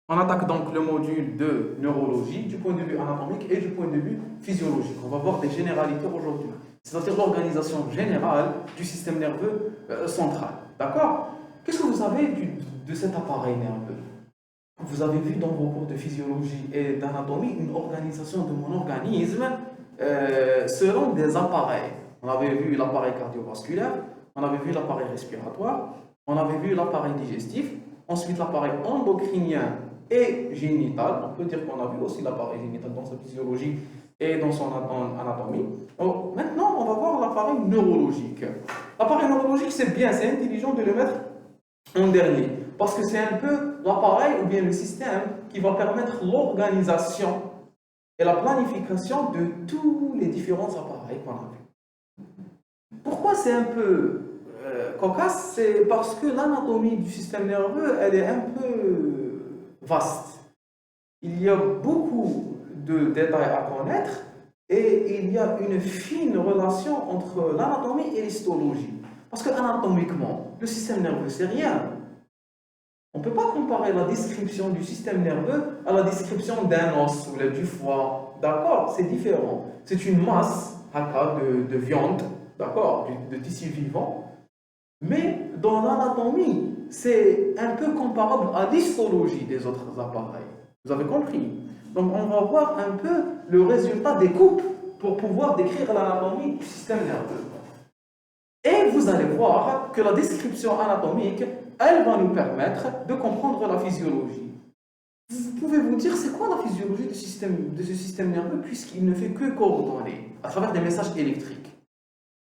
On attaque donc le module de neurologie du point de vue anatomique et du point de vue physiologique. On va voir des généralités aujourd'hui, c'est-à-dire l'organisation générale du système nerveux central. D'accord? Qu'est-ce que vous savez de cet appareil nerveux? Vous avez vu dans vos cours de physiologie et d'anatomie une organisation de mon organisme selon des appareils. On avait vu l'appareil cardiovasculaire, on avait vu l'appareil respiratoire, on avait vu l'appareil digestif, ensuite l'appareil endocrinien et génital. On peut dire qu'on a vu aussi l'appareil génital dans sa physiologie et dans son anatomie. Donc, maintenant, on va voir l'appareil neurologique. L'appareil neurologique, c'est bien, c'est intelligent de le mettre en dernier, parce que c'est un peu l'appareil ou bien le système qui va permettre l'organisation et la planification de tous les différents appareils qu'on a vus. Pourquoi c'est un peu cocasse? C'est parce que l'anatomie du système nerveux, elle est un peu vaste. Il y a beaucoup de détails à connaître et il y a une fine relation entre l'anatomie et l'histologie. Parce que anatomiquement, le système nerveux, c'est rien. On ne peut pas comparer la description du système nerveux à la description d'un os ou du foie. D'accord? C'est différent. C'est une masse de viande, d'accord, de tissu vivant. Mais dans l'anatomie, c'est un peu comparable à l'histologie des autres appareils. Vous avez compris? Donc on va voir un peu le résultat des coupes pour pouvoir décrire l'anatomie du système nerveux. Et vous allez voir que la description anatomique, elle va nous permettre de comprendre la physiologie. Vous pouvez vous dire, c'est quoi la physiologie de ce système nerveux puisqu'il ne fait que coordonner à travers des messages électriques.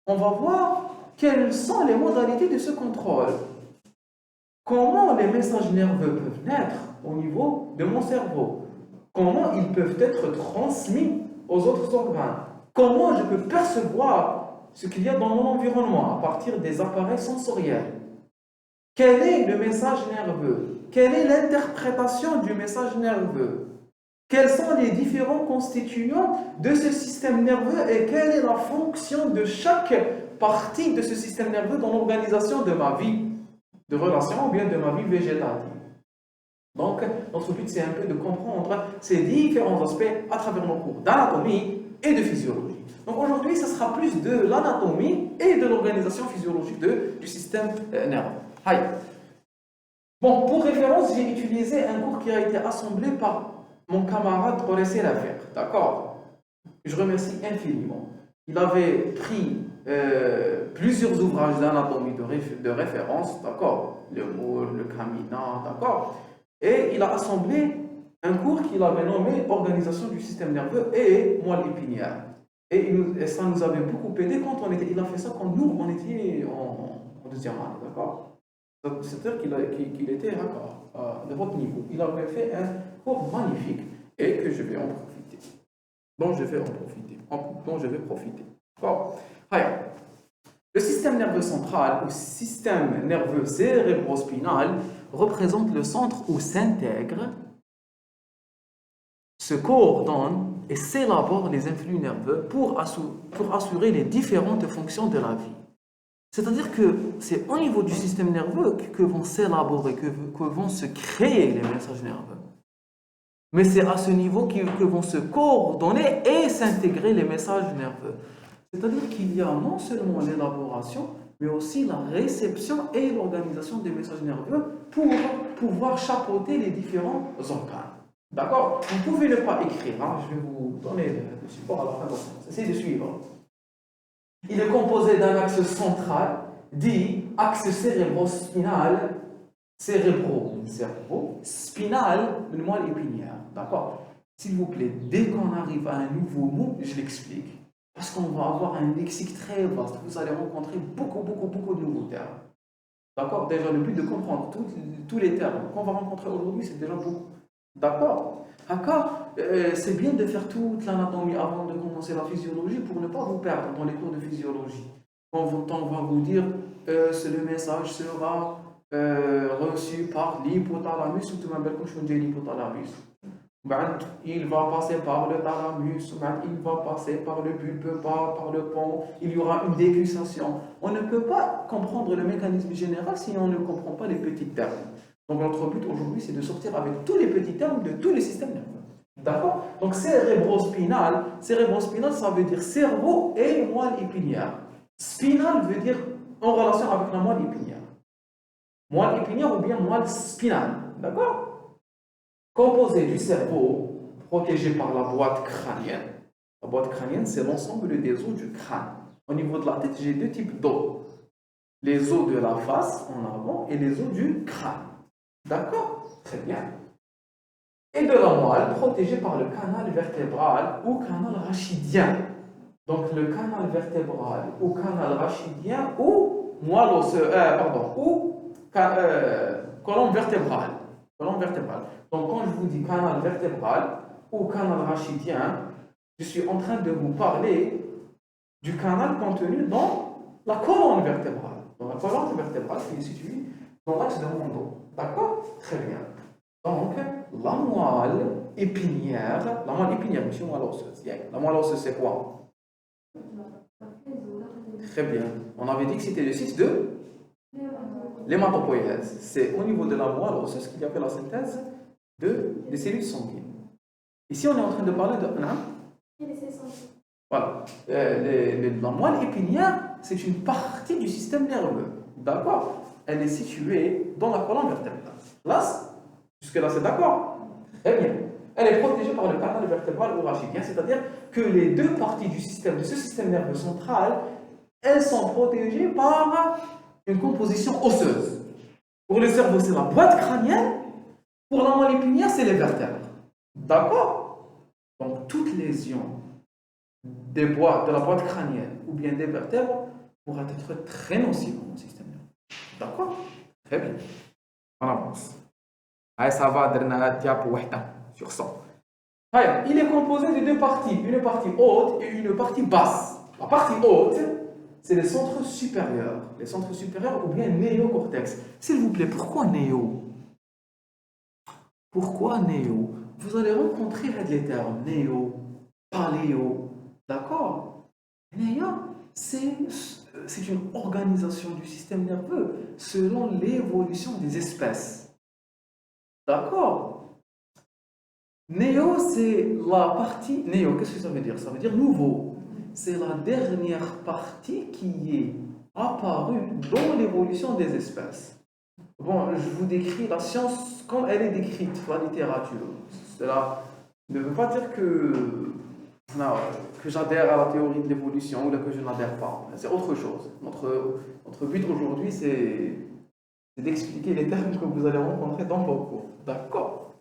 On va voir quelles sont les modalités de ce contrôle. Comment les messages nerveux peuvent naître au niveau de mon cerveau? Comment ils peuvent être transmis aux autres organes? Comment je peux percevoir ce qu'il y a dans mon environnement à partir des appareils sensoriels? Quel est le message nerveux? Quelle est l'interprétation du message nerveux? Quels sont les différents constituants de ce système nerveux et quelle est la fonction de chaque partie de ce système nerveux dans l'organisation de ma vie de relation ou bien de ma vie végétative? Donc, notre but, c'est un peu de comprendre ces différents aspects à travers nos cours d'anatomie et de physiologie. Donc aujourd'hui, ce sera plus de l'anatomie et de l'organisation physiologique du système nerveux. Aïe. Bon, pour référence, j'ai utilisé un cours qui a été assemblé par mon camarade Oressé Lafer. D'accord? Je remercie infiniment. Il avait pris plusieurs ouvrages d'anatomie de référence, d'accord? Le Moore, le Caminant, d'accord? Et il a assemblé un cours qu'il avait nommé Organisation du système nerveux et moelle épinière. Et ça nous avait beaucoup aidé quand il a fait ça quand nous, on était en deuxième année, d'accord? C'est-à-dire qu'il était de votre niveau. Il avait fait un cours magnifique et que je vais en profiter. Dont je vais en profiter. Dont je vais profiter. Bon. Alors, le système nerveux central ou système nerveux cérébrospinal représente le centre où s'intègrent, se coordonnent et s'élaborent les influx nerveux pour assurer les différentes fonctions de la vie. C'est-à-dire que c'est au niveau du système nerveux que vont s'élaborer, que vont se créer les messages nerveux. Mais c'est à ce niveau que vont se coordonner et s'intégrer les messages nerveux. C'est-à-dire qu'il y a non seulement l'élaboration, mais aussi la réception et l'organisation des messages nerveux pour pouvoir chapeauter les différents organes. D'accord? Vous pouvez ne pas écrire, hein? Je vais vous donner le support à la fin de la séance. Essayez de suivre. Il est composé d'un axe central, dit axe cérébrospinal, cerveau, spinal, une moelle épinière. D'accord? S'il vous plaît, dès qu'on arrive à un nouveau mot, je l'explique. Parce qu'on va avoir un lexique très vaste. Vous allez rencontrer beaucoup de nouveaux termes. D'accord? Déjà, le but de comprendre tous les termes qu'on va rencontrer aujourd'hui, c'est déjà beaucoup. D'accord? C'est bien de faire toute l'anatomie avant de commencer la physiologie pour ne pas vous perdre dans les cours de physiologie. Quand on va vous dire le message sera reçu par l'hypothalamus, ou tout le monde dit l'hypothalamus. Il va passer par le thalamus, il va passer par le bulbe, par le pont, il y aura une décussation. On ne peut pas comprendre le mécanisme général si on ne comprend pas les petits termes. Donc notre but aujourd'hui, c'est de sortir avec tous les petits termes de tous les systèmes nerveux. D'accord? Donc cérébrospinal, ça veut dire cerveau et moelle épinière. Spinal veut dire en relation avec la moelle épinière. Moelle épinière ou bien moelle spinale. D'accord? Composé du cerveau, protégé par la boîte crânienne. La boîte crânienne, c'est l'ensemble des os du crâne. Au niveau de la tête, j'ai deux types d'os. Les os de la face en avant et les os du crâne. D'accord? Très bien. Et de la moelle protégée par le canal vertébral ou canal rachidien. Donc le canal vertébral ou canal rachidien ou moelle osseuse, ou colonne vertébrale. Colonne vertébrale. Donc quand je vous dis canal vertébral ou canal rachidien, je suis en train de vous parler du canal contenu dans la colonne vertébrale. Dans la colonne vertébrale qui est située dans l'axe de mon dos. D'accord? Très bien. Donc, la moelle épinière, monsieur moelle osseuse. La moelle osseuse, c'est quoi? Très bien. On avait dit que c'était le site de l'hématopoïèse. C'est au niveau de la moelle osseuse qu'il y avait la synthèse des cellules sanguines. Ici, on est en train de parler de... Voilà. La moelle épinière, c'est une partie du système nerveux. D'accord? Elle est située dans la colonne vertébrale. Là, jusque-là, c'est d'accord? Très bien. Elle est protégée par le canal vertébral ou rachidien, c'est-à-dire que les deux parties de ce système nerveux central, elles sont protégées par une composition osseuse. Pour le cerveau, c'est la boîte crânienne. Pour la moelle épinière, c'est les vertèbres. D'accord? Donc, toute lésion de la boîte crânienne ou bien des vertèbres pourrait être très nocive dans le système nerveux. D'accord? Très bien. On avance. Allez, ça va, sur 100. Il est composé de deux parties, une partie haute et une partie basse. La partie haute, c'est les centres supérieurs. Les centres supérieurs ou bien néocortex. S'il vous plaît, pourquoi néo? Pourquoi néo? Vous allez rencontrer les termes néo, paléo. D'accord? Néo, c'est une organisation du système nerveux selon l'évolution des espèces. D'accord? Néo, c'est la partie... Néo, qu'est-ce que ça veut dire? Ça veut dire nouveau. C'est la dernière partie qui est apparue dans l'évolution des espèces. Bon, je vous décris la science comme elle est décrite, la littérature. Cela ne veut pas dire que j'adhère à la théorie de l'évolution ou que je n'adhère pas. C'est autre chose. Notre but aujourd'hui, c'est d'expliquer les termes que vous allez rencontrer dans vos cours. D'accord?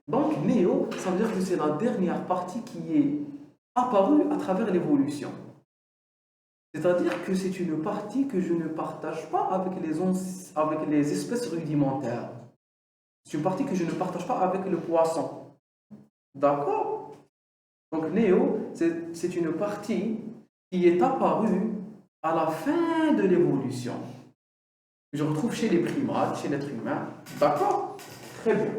Donc, néo, ça veut dire que c'est la dernière partie qui est apparue à travers l'évolution. C'est-à-dire que c'est une partie que je ne partage pas avec les espèces rudimentaires. C'est une partie que je ne partage pas avec le poisson. D'accord? Donc, néo, c'est une partie qui est apparue à la fin de l'évolution. Je retrouve chez les primates, chez l'être humain. D'accord? Très bien.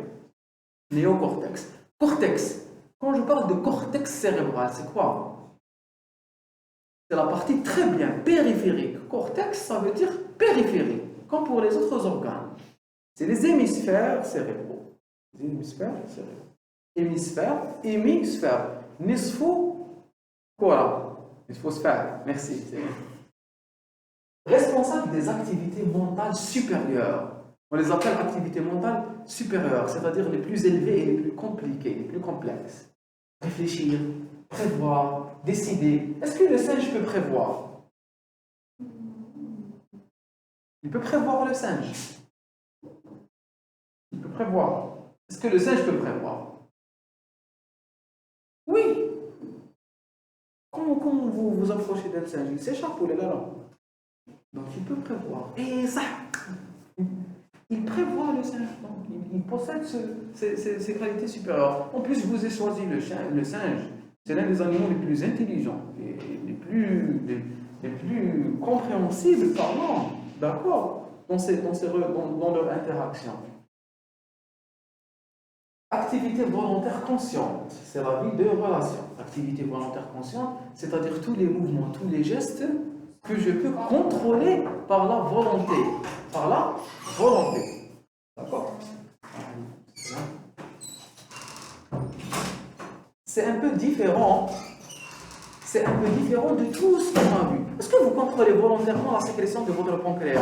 Néocortex. Cortex. Quand je parle de cortex cérébral, c'est quoi? C'est la partie très bien périphérique. Cortex, ça veut dire périphérique, comme pour les autres organes. C'est les hémisphères cérébraux. Les hémisphères cérébraux. Hémisphère. Nisfo, quoi? Nisphosphère. Merci. Responsable des activités mentales supérieures. On les appelle activités mentales supérieures, c'est-à-dire les plus élevées et les plus compliquées, les plus complexes. Réfléchir, prévoir, décider. Est-ce que le singe peut prévoir? Il peut prévoir, le singe. Il peut prévoir. Est-ce que le singe peut prévoir? Oui. Quand vous vous approchez d'un singe, il s'échappe ou il est là? Donc il peut prévoir. Et ça, il prévoit le singe. Donc, il possède ces qualités supérieures. En plus, je vous ai choisi le singe. C'est l'un des animaux les plus intelligents, les plus compréhensibles par l'homme. D'accord? Dans leur interaction. Activité volontaire consciente, c'est la vie de relation. Activité volontaire consciente, c'est-à-dire tous les mouvements, tous les gestes que je peux contrôler par la volonté. par la volonté. D'accord? C'est un peu différent. C'est un peu différent de tout ce qu'on a vu. Est-ce que vous contrôlez volontairement la sécrétion de votre pancréas?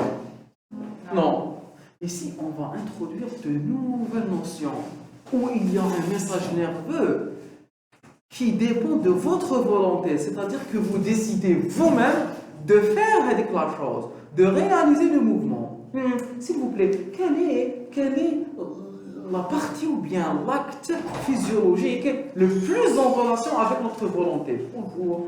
Non. Ici, on va introduire de nouvelles notions où il y a un message nerveux qui dépend de votre volonté. C'est-à-dire que vous décidez vous-même de faire la chose, de réaliser le mouvement. S'il vous plaît, quelle est la partie ou bien l'acte physiologique le plus en relation avec notre volonté? Bonjour.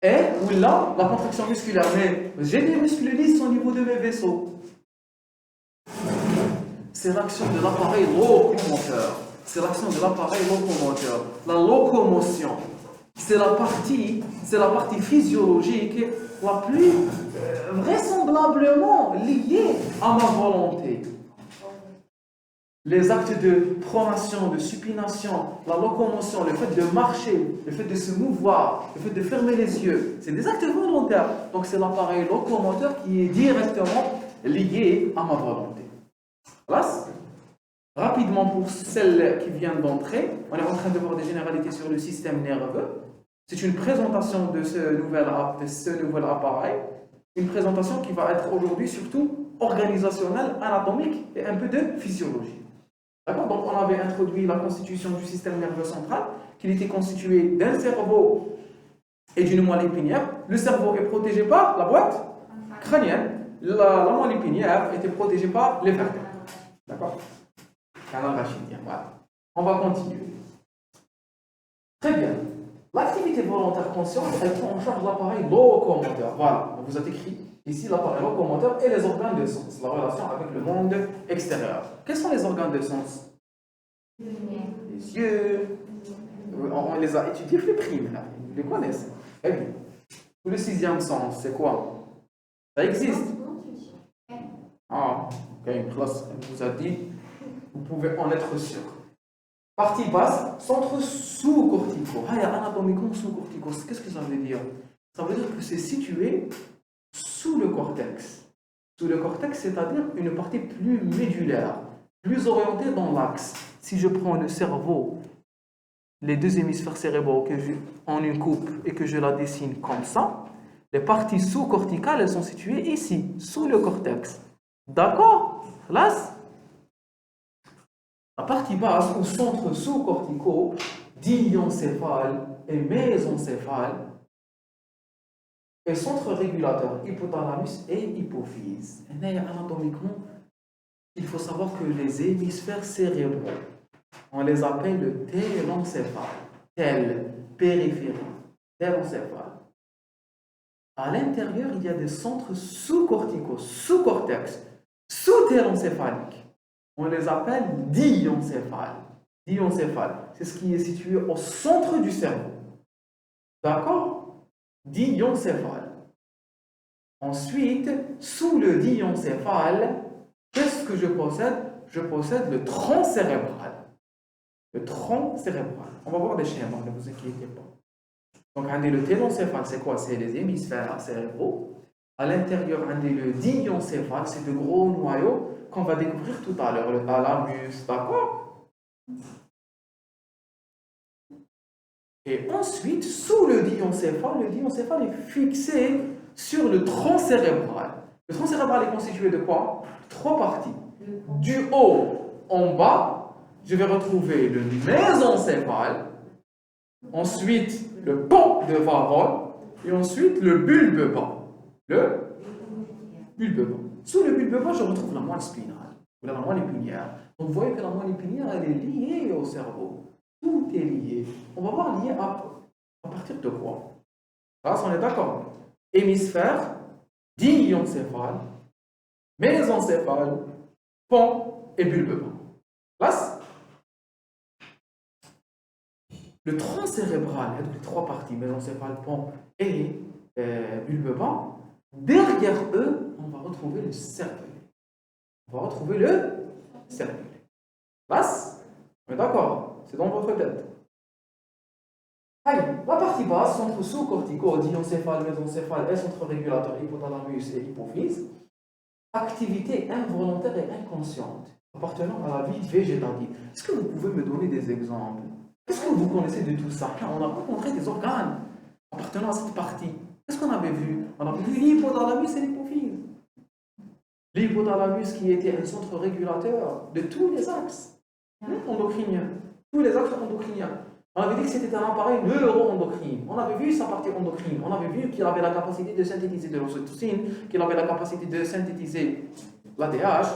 Et, ou là, la contraction musculaire. Mais j'ai des muscles lisses au niveau de mes vaisseaux. C'est l'action de l'appareil locomoteur. C'est l'action de l'appareil locomoteur. La locomotion. C'est la partie physiologique la plus vraisemblablement liée à ma volonté. Les actes de pronation, de supination, la locomotion, le fait de marcher, le fait de se mouvoir, le fait de fermer les yeux, c'est des actes volontaires. Donc c'est l'appareil locomoteur qui est directement lié à ma volonté. Voilà. Rapidement pour celles qui viennent d'entrer, on est en train de voir des généralités sur le système nerveux. C'est une présentation de ce nouvel appareil, une présentation qui va être aujourd'hui surtout organisationnelle, anatomique et un peu de physiologie. D'accord? Donc on avait introduit la constitution du système nerveux central, qu'il était constitué d'un cerveau et d'une moelle épinière. Le cerveau est protégé par la boîte crânienne. La moelle épinière était protégée par les vertèbres. D'accord? Canal rachidien, voilà. On va continuer. Très bien. L'activité volontaire consciente, elle prend en charge l'appareil locomoteur. Voilà, on vous a écrit ici l'appareil locomoteur et les organes de sens, la relation avec le monde extérieur. Quels sont les organes de sens? Les yeux. On les a étudiés plus primes, là. Vous les connaissez. Eh bien. Le sixième sens, c'est quoi? Ça existe? Ah, ok, une classe, elle vous a dit, vous pouvez en être sûr. Partie basse, centre sous-corticaux. Anatomiquement sous-corticaux, qu'est-ce que ça veut dire? Ça veut dire que c'est situé sous le cortex. Sous le cortex, c'est-à-dire une partie plus médulaire, plus orientée dans l'axe. Si je prends le cerveau, les deux hémisphères cérébraux en une coupe et que je la dessine comme ça, les parties sous-corticales, elles sont situées ici, sous le cortex. D'accord? Là, la partie basse, au centre sous-corticaux, diencéphale et mésencéphale, et centre régulateur, hypothalamus et hypophyse. Et anatomiquement, il faut savoir que les hémisphères cérébraux, on les appelle le télencéphale, périphérie, télencéphale. À l'intérieur, il y a des centres sous-corticaux, sous-cortex, sous-télencéphaliques. On les appelle diencéphales. Diencéphale, c'est ce qui est situé au centre du cerveau. D'accord? Diencéphale. Ensuite, sous le diencéphale, qu'est-ce que je possède? Je possède le tronc cérébral. Le tronc cérébral. On va voir des schémas, ne vous inquiétez pas. Donc, le télencéphale, c'est quoi? C'est les hémisphères cérébraux. À l'intérieur, le diencéphale, c'est de gros noyaux qu'on va découvrir tout à l'heure, le thalamus, d'accord? Et ensuite, sous le diencéphale est fixé sur le tronc cérébral. Le tronc cérébral est constitué de quoi? Trois parties. Du haut en bas, je vais retrouver le mésencéphale, ensuite le pont de Varron, et ensuite le bulbe bas. Le bulbe bas. Sous le bulbe bas, je retrouve la moelle spinale, ou la moelle épinière. Donc vous voyez que la moelle épinière, elle est liée au cerveau. Tout est lié. On va voir lié à partir de quoi? Là, on est d'accord. Hémisphère, diencéphale, mésencéphale, pont et bulbe bas. Là, le tronc cérébral, il y a les trois parties, mésencéphale, pont et bulbe bas. Derrière eux, on va retrouver le cervelet. On va retrouver le cervelet. Là, on est d'accord? C'est dans votre tête. Allez, la partie basse, centre sous-corticaux, diencéphale, mésencéphale et centre régulateur, hypothalamus et hypophyse. Activité involontaire et inconsciente appartenant à la vie végétative. Est-ce que vous pouvez me donner des exemples? Qu'est-ce que vous connaissez de tout ça? On a rencontré des organes appartenant à cette partie. Qu'est-ce qu'on avait vu? On avait vu l'hypothalamus et l'hypophyse. L'hypothalamus qui était un centre régulateur de tous les axes endocriniens. Tous les axes endocriniens. On avait dit que c'était un appareil neuro-endocrine. On avait vu sa partie endocrine. On avait vu qu'il avait la capacité de synthétiser de l'ocytocine, qu'il avait la capacité de synthétiser l'ADH.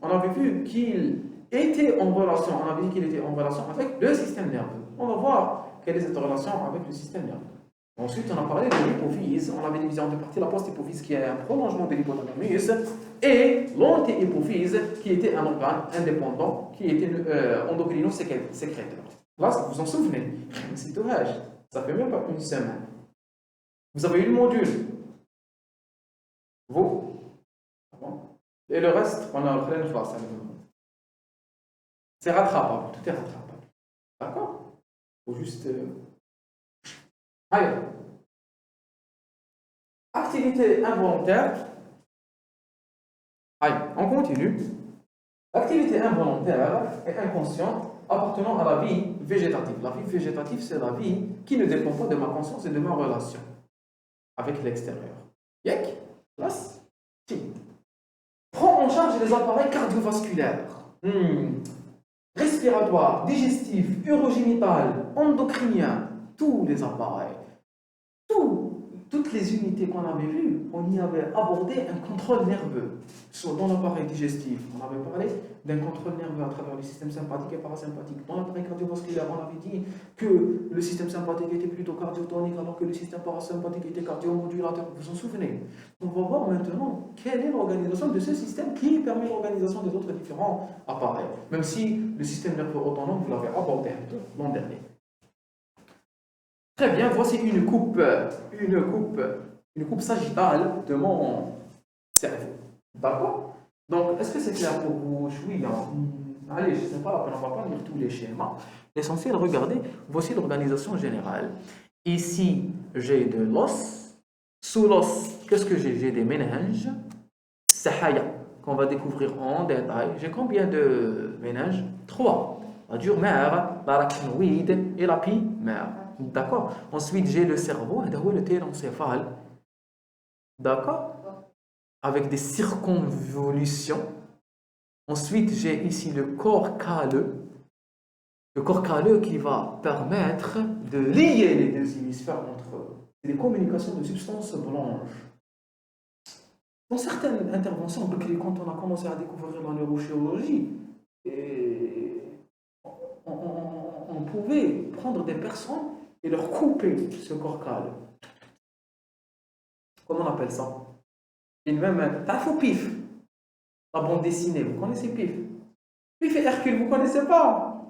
On avait vu qu'il était en relation, on avait dit qu'il était en relation avec le système nerveux. On va voir quelle est cette relation avec le système nerveux. Ensuite, on a parlé de l'hypophyse. On avait divisé en deux parties la post-hypophyse qui est un prolongement de l'hypothalamus et l'anti-hypophyse qui était un organe indépendant qui était endocrino-sécréteur. Là, vous vous en souvenez? C'est tout âge. Ça fait même pas une semaine. Vous avez eu le module. Vous? Et le reste, on a plein de classes. C'est rattrapable. Tout est rattrapable. D'accord? Il faut juste... Allez. Activité involontaire. Allez, on continue. Activité involontaire et inconsciente appartenant à la vie végétative. La vie végétative, c'est la vie qui ne dépend pas de ma conscience et de ma relation avec l'extérieur. Yek, place, ti. Prend en charge les appareils cardiovasculaires, respiratoires, digestifs, urogénital, endocriniens, tous les appareils. Toutes les unités qu'on avait vues, on y avait abordé un contrôle nerveux. Soit dans l'appareil digestif, on avait parlé d'un contrôle nerveux à travers le système sympathique et parasympathique. Dans l'appareil cardiovasculaire, on avait dit que le système sympathique était plutôt cardiotonique alors que le système parasympathique était cardiomodulateur. Vous vous en souvenez? On va voir maintenant quelle est l'organisation de ce système qui permet l'organisation des autres différents appareils. Même si le système nerveux autonome, vous l'avez abordé un peu l'an dernier. Très bien, voici une coupe sagittale de mon cerveau. D'accord? Donc, est-ce que c'est clair pour vous? Oui, allez, je ne sais pas, on ne va pas lire tous les schémas. L'essentiel, regardez, voici l'organisation générale. Ici, j'ai de l'os. Sous l'os, qu'est-ce que j'ai? J'ai des méninges. Sahaya, qu'on va découvrir en détail. J'ai combien de méninges? 3. La dure mère, l'arachnoïde et la pie-mère. D'accord? Ensuite, j'ai le cerveau, le télencéphale. D'accord? Avec des circonvolutions. Ensuite, j'ai ici le corps calleux. Le corps calleux qui va permettre de lier les deux hémisphères entre eux. C'est des communications de substances blanches. Dans certaines interventions, quand on a commencé à découvrir la neurochirurgie, on pouvait prendre des personnes et leur couper ce corps calleux. Comment on appelle ça? Une même... T'as faux Pif. La bande dessinée, vous connaissez Pif? Pif et Hercule, vous connaissez pas?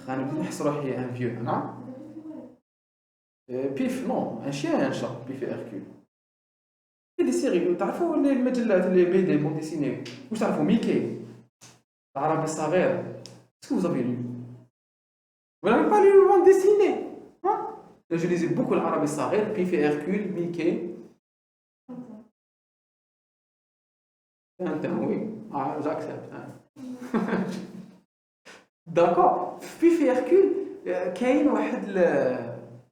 Un vieux, non? Pif, non, un chien et un chat, Pif et Hercule. Il y a des séries, تعرفوا المجلات اللي BD bande dessinée. Vous تعرفوا Mickey, l'Arabe Saghir. Est-ce que vous avez lu? Vous n'avez pas lu le bande dessinée? Hein? Je lisais beaucoup l'Arabe Saghir, Pif et Hercule, Mickey. Oui, j'accepte. D'accord. Pif et Hercule, كاين واحد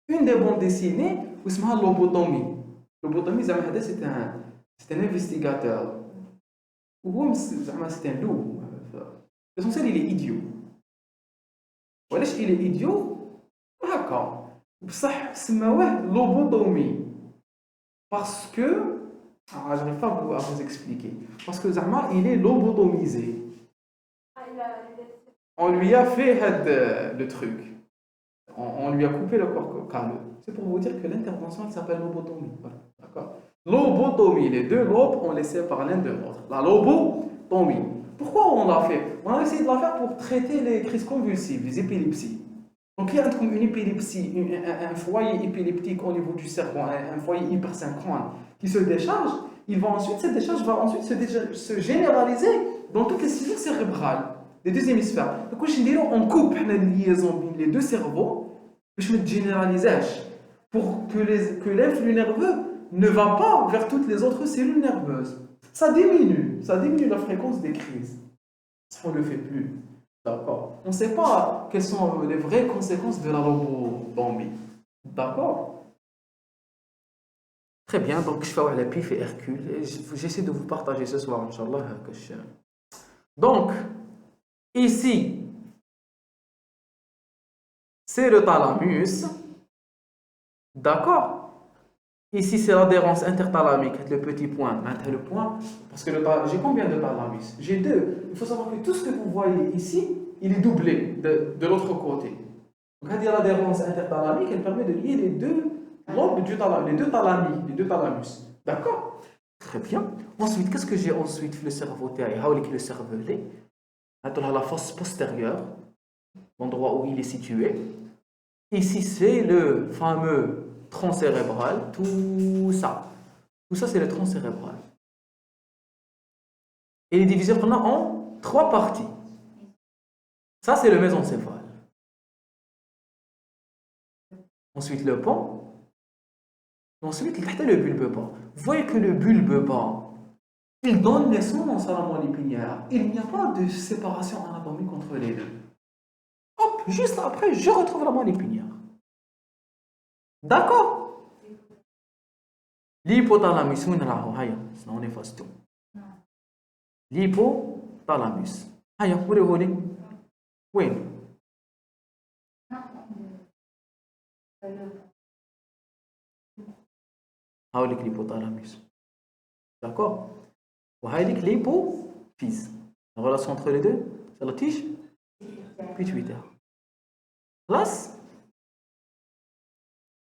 une des bandes dessinées واسمها Lobotomie. Lobotomie زعما هذا c'est un investigateur. وهو زعما c'est un loup. L'essentiel il est idiot. وعلاش il est idiot؟ هكا. بصح سماوه Lobotomie. Parce que j'arrive pas à vous expliquer. Parce que Zahma, il est lobotomisé. On lui a fait le truc. On lui a coupé le corps calleux. C'est pour vous dire que l'intervention s'appelle lobotomie. Voilà. D'accord? Lobotomie. Les deux lobes, on les sépare l'un de l'autre. La lobotomie. Pourquoi on l'a fait? On a essayé de la faire pour traiter les crises convulsives, les épilepsies. Donc, il y a une épilepsie, un foyer épileptique au niveau du cerveau, un foyer hypersynchrone qui se décharge, cette décharge va ensuite se généraliser dans toutes les cellules cérébrales, les deux hémisphères. Donc, on coupe la liaison entre les deux cerveaux, mais je ne généralise pas. pour que l'influx nerveux ne va pas vers toutes les autres cellules nerveuses. Ça diminue la fréquence des crises. Ça, on ne le fait plus. D'accord? On ne sait pas quelles sont les vraies conséquences de la lobotomie. D'accord? Très bien, donc je fais la pif et Hercule. Et j'essaie de vous partager ce soir, Inch'Allah. Donc, ici, c'est le thalamus. D'accord? Ici, c'est l'adhérence interthalamique, le petit point. Maintenant, le point, parce que j'ai combien de thalamus? J'ai deux. Il faut savoir que tout ce que vous voyez ici, il est doublé de l'autre côté. Donc, l'adhérence interthalamique, elle permet de lier les deux lobes du thalamus, les deux thalamus. D'accord? Très bien. Ensuite, qu'est-ce que j'ai ensuite? Le cerveau le cervelet. La fosse postérieure, l'endroit où il est situé. Ici, c'est le fameux tronc cérébral, tout ça. Tout ça, c'est le tronc cérébral. Et il est divisé en trois parties. Ça, c'est le mésencéphale. Ensuite, le pont. Ensuite, le bulbe bas. Vous voyez que le bulbe bas, il donne naissance à la moelle épinière. Il n'y a pas de séparation anatomique entre les deux. Hop, juste après, je retrouve la moelle épinière. D'accord? L'hypothalamus, on efface tout. L'hypothalamus. Aïe, où est-ce que oui. هاوليك l'hypothalamus. D'accord? وهاوليك l'hypophyse. La relation entre les deux, c'est la tige pituitaire. Place.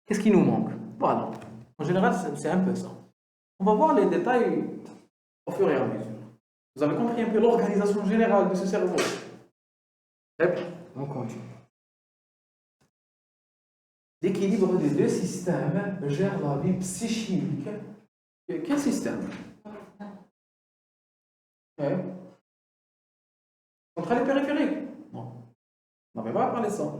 Qu'est-ce qui nous manque? Voilà. En général, c'est un peu ça. On va voir les détails au fur et à mesure. Vous avez compris un peu l'organisation générale de ce cerveau. On continue. L'équilibre des deux systèmes gère la vie psychique. Quel système? Central et périphérique? Non. On n'avait pas parlé de ça.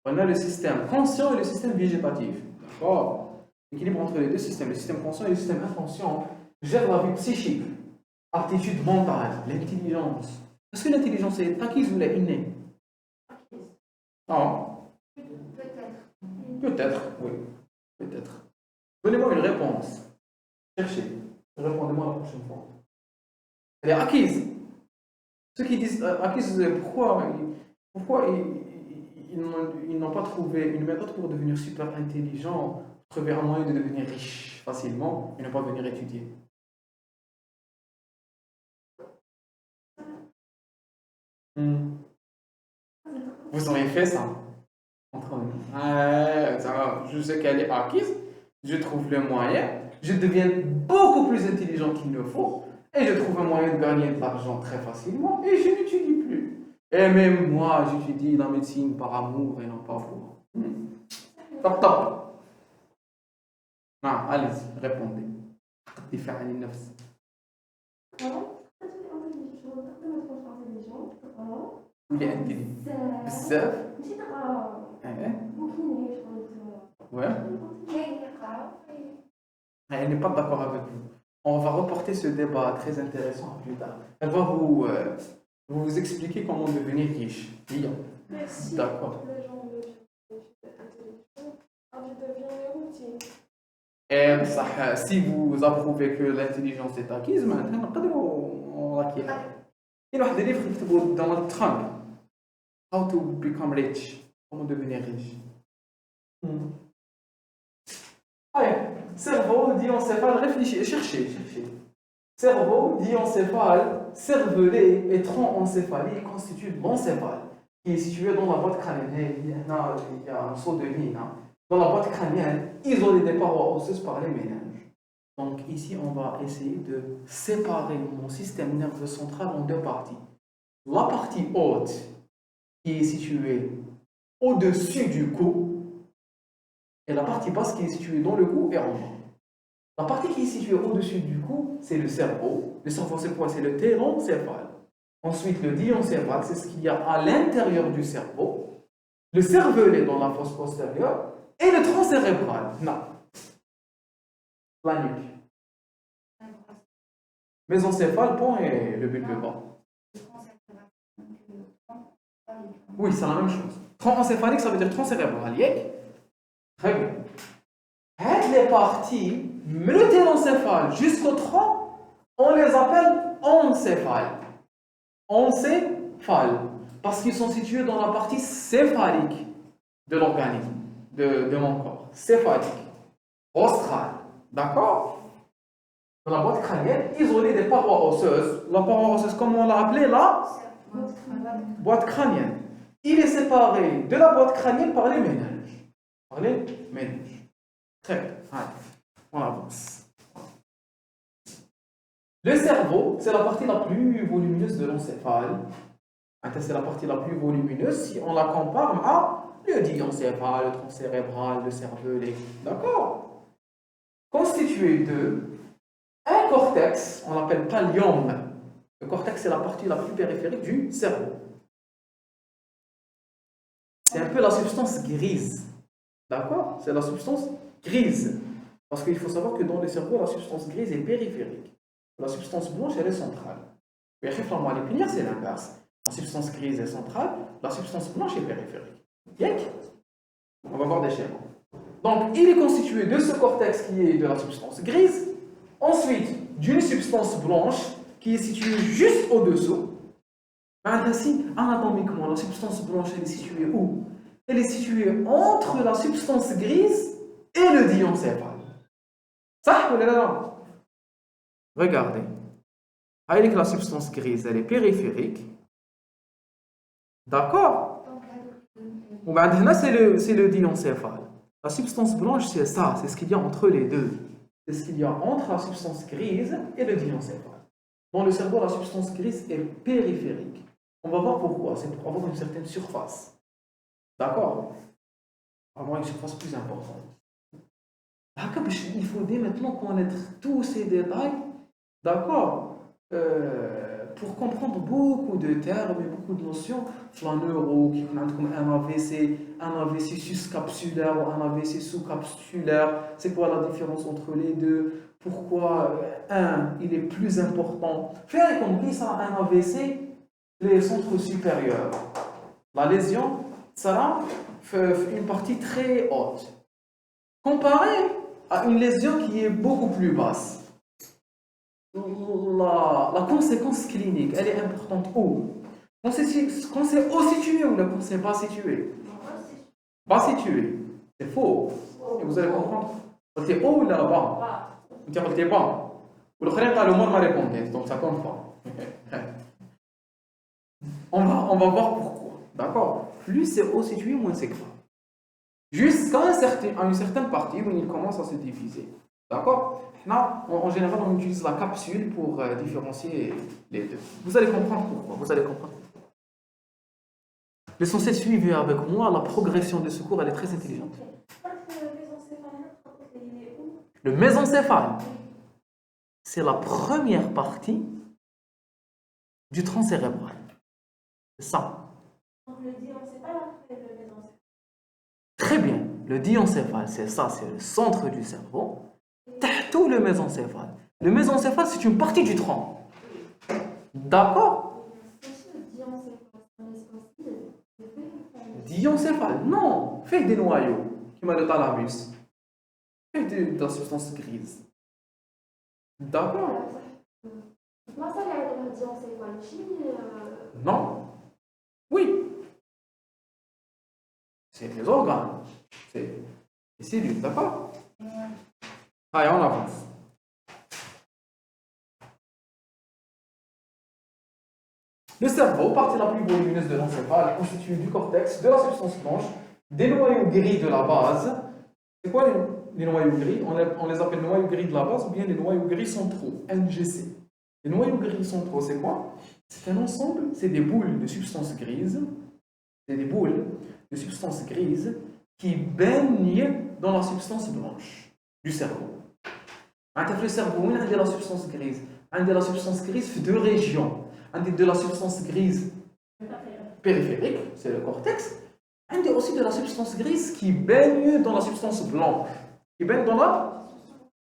On a le système conscient et le système végétatif. D'accord? L'équilibre entre les deux systèmes, le système conscient et le système inconscient, gère la vie psychique, aptitude mentale, l'intelligence. Est-ce que l'intelligence est acquise ou elle est innée? Non. Peut-être, oui. Peut-être. Donnez-moi une réponse. Cherchez. Répondez-moi la prochaine fois. Elle est acquise. Ceux qui disent acquise, pourquoi ils n'ont pas trouvé une méthode pour devenir super intelligent, trouver un moyen de devenir riche facilement et ne pas venir étudier? Vous auriez fait ça entre nous. Je sais qu'elle est acquise, je trouve le moyen, je deviens beaucoup plus intelligent qu'il ne faut, et je trouve un moyen de gagner de l'argent très facilement, et je n'étudie plus. Et même moi, j'étudie la médecine par amour et non pas pour. Top, top. Non, allez-y, répondez. Il est intelligent. Bzaf. Ouais. Elle n'est pas d'accord avec vous. On va reporter ce débat très intéressant plus tard. Elle va vous expliquer comment devenir riche. Bien. Merci. D'accord. Et ça, si vous approuvez que l'intelligence est acquise, maintenant, on l'acquiert. Il y a des livres qui sont dans Donald Trump. How to become rich. Comment devenir riche. Allez, cerveau, diencéphale, réfléchissez, cherchez. Cerveau, diencéphale, cervelet et tronc encéphalique constituent l'encéphale, qui est situé dans la boîte crânienne. Il y a un saut de ligne. Dans la boîte crânienne, isolée des parois osseuses par les méninges. Donc ici, on va essayer de séparer mon système nerveux central en deux parties. La partie haute, qui est située au-dessus du cou, et la partie basse qui est située dans le cou et en bas. La partie qui est située au-dessus du cou, c'est le cerveau. Le cerveau, c'est quoi? C'est le téloncéphale. Ensuite, le diencéphale, c'est ce qu'il y a à l'intérieur du cerveau. Le cervelet dans la fosse postérieure, Et le tronc cérébral. Non. La nuque. Mésencéphale, pont et le bulbe bas. Oui, c'est la même chose. Tronc encéphalique, ça veut dire tronc cérébral. Très bien. Les parties, le télencéphale jusqu'au tronc, on les appelle encéphales. Encéphales. Parce qu'ils sont situés dans la partie céphalique de l'organisme, de mon corps. Céphalique. Australe. D'accord? Dans la boîte crânienne, isolée des parois osseuses. La paroi osseuse, comment on l'a appelée là? Boîte crânienne. Il est séparé de la boîte crânienne par les méninges. Par les méninges. Très bien. Allez, on avance. Le cerveau, c'est la partie la plus volumineuse de l'encéphale. C'est la partie la plus volumineuse si on la compare à le diencéphale, le tronc cérébral, le cervelet. D'accord? Constitué de un cortex, on l'appelle pallium. Le cortex, c'est la partie la plus périphérique du cerveau. C'est un peu la substance grise. D'accord? C'est la substance grise. Parce qu'il faut savoir que dans le cerveau, la substance grise est périphérique. La substance blanche, elle est centrale. Et la moléculaire, c'est l'inverse. La substance grise est centrale, la substance blanche est périphérique. Yek? On va voir des schémas. Donc, il est constitué de ce cortex qui est de la substance grise, ensuite d'une substance blanche qui est située juste au-dessous. Ainsi, anatomiquement, la substance blanche, elle est située où? Elle est située entre la substance grise et le diencéphale. Ça, vous là? Regardez. Avec la substance grise, elle est périphérique. D'accord? C'est le diencéphale. La substance blanche, c'est ça, c'est ce qu'il y a entre les deux. C'est ce qu'il y a entre la substance grise et le diencéphale. Dans le cerveau, la substance grise est périphérique. On va voir pourquoi. C'est pour avoir une certaine surface. D'accord? Avoir une surface plus importante. Il faut dès maintenant connaître tous ces détails. D'accord? Pour comprendre beaucoup de termes et beaucoup de notions, la neuro, qui comme un AVC suscapsulaire ou un AVC sous-capsulaire, c'est quoi la différence entre les deux? Pourquoi un, il est plus important? Faire compris ça, un AVC, les centres supérieurs. La lésion sera une partie très haute. Comparé à une lésion qui est beaucoup plus basse. La conséquence clinique, elle est importante où? Quand c'est haut situé ou quand c'est bas situé? Bas situé. C'est faux. Et vous allez comprendre. C'est haut ou là-bas? C'est bas. Ou le frère, le monde m'a répondu, donc ça compte pas. On va voir pourquoi. D'accord? Plus c'est haut situé, moins c'est grave. Jusqu'à une certaine partie où il commence à se diviser. D'accord? En général, on utilise la capsule pour différencier les deux. Vous allez comprendre pourquoi. Vous allez comprendre. L'essentiel, suivez avec moi. La progression de ce cours, elle est très intelligente. Le mésencéphale, c'est la première partie du tronc cérébral. C'est ça. Donc le diencéphale après le mésencéphale. Très bien. Le diencéphale, c'est ça, c'est le centre du cerveau. Tout le mésencéphale. Le mésencéphale, c'est une partie du tronc. D'accord? Diencéphale, non. Fais des noyaux, qui m'a le thalamus. Fais de la substance grise. D'accord? Non. Oui. C'est les organes. C'est les cellules, d'accord? Allez, on avance. Le cerveau, partie la plus volumineuse de l'encéphale, est constitué du cortex, de la substance blanche, des noyaux gris de la base. C'est quoi les noyaux gris? On les appelle noyaux gris de la base ou bien les noyaux gris centraux, NGC. Les noyaux gris centraux, c'est quoi? C'est un ensemble, c'est des boules de substance grise. C'est des boules de substance grise qui baignent dans la substance blanche du cerveau. Le cerveau, où il y a la substance grise? Il y a la substance grise fait deux régions. Il y a de la substance grise périphérique, c'est le cortex, Il y a aussi de la substance grise qui baigne dans la substance blanche. Qui baigne dans la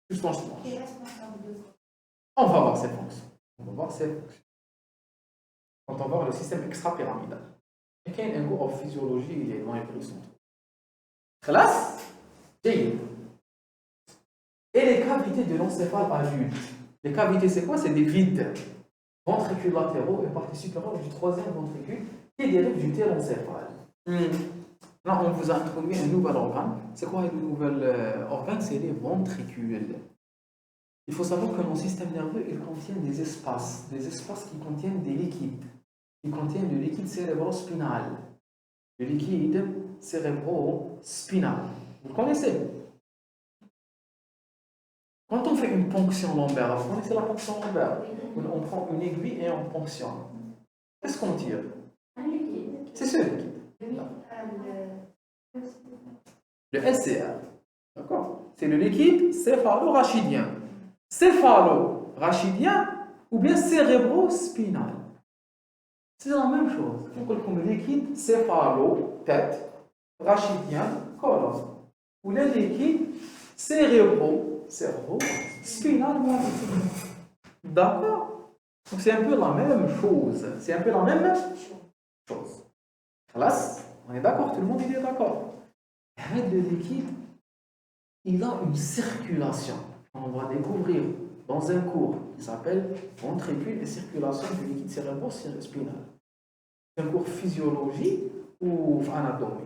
substance blanche. Qui est responsable de quoi? On va voir ces fonctions. On va voir ces fonctions. Quand on va voir le système extra-pyramidal. Il y a un cours en physiologie, il est loin et plus central. Classe J. Et les cavités de l'encéphale adulte. Les cavités, c'est quoi? C'est des vides ventricules latéraux et partie supérieure du troisième ventricule qui dérive du téloncéphale. Là, on vous a introduit un nouvel organe. C'est quoi le nouvel organe? C'est les ventricules. Il faut savoir que mon système nerveux, il contient des espaces qui contiennent des liquides. Ils contiennent le liquide cérébrospinal. Le liquide cérébrospinal. Vous le connaissez? Quand on fait une ponction lombaire, vous connaissez la ponction lombaire? On prend une aiguille et on ponctionne. Qu'est-ce qu'on tire? Un liquide. C'est ce liquide. Le LCR. D'accord? C'est le liquide céphalo-rachidien. Céphalo-rachidien ou bien cérébrospinal. C'est la même chose. On peut comme liquide céphalo, tête, rachidien, colonne. Ou le liquide cerveau, spinal, d'accord? Donc c'est un peu la même chose. C'est un peu la même chose. Classe? On est d'accord? Tout le monde est d'accord? Le liquide, il a une circulation. On va découvrir dans un cours qui s'appelle ventricule et circulation du liquide cérébro-spinal. C'est un cours physiologie ou anatomie.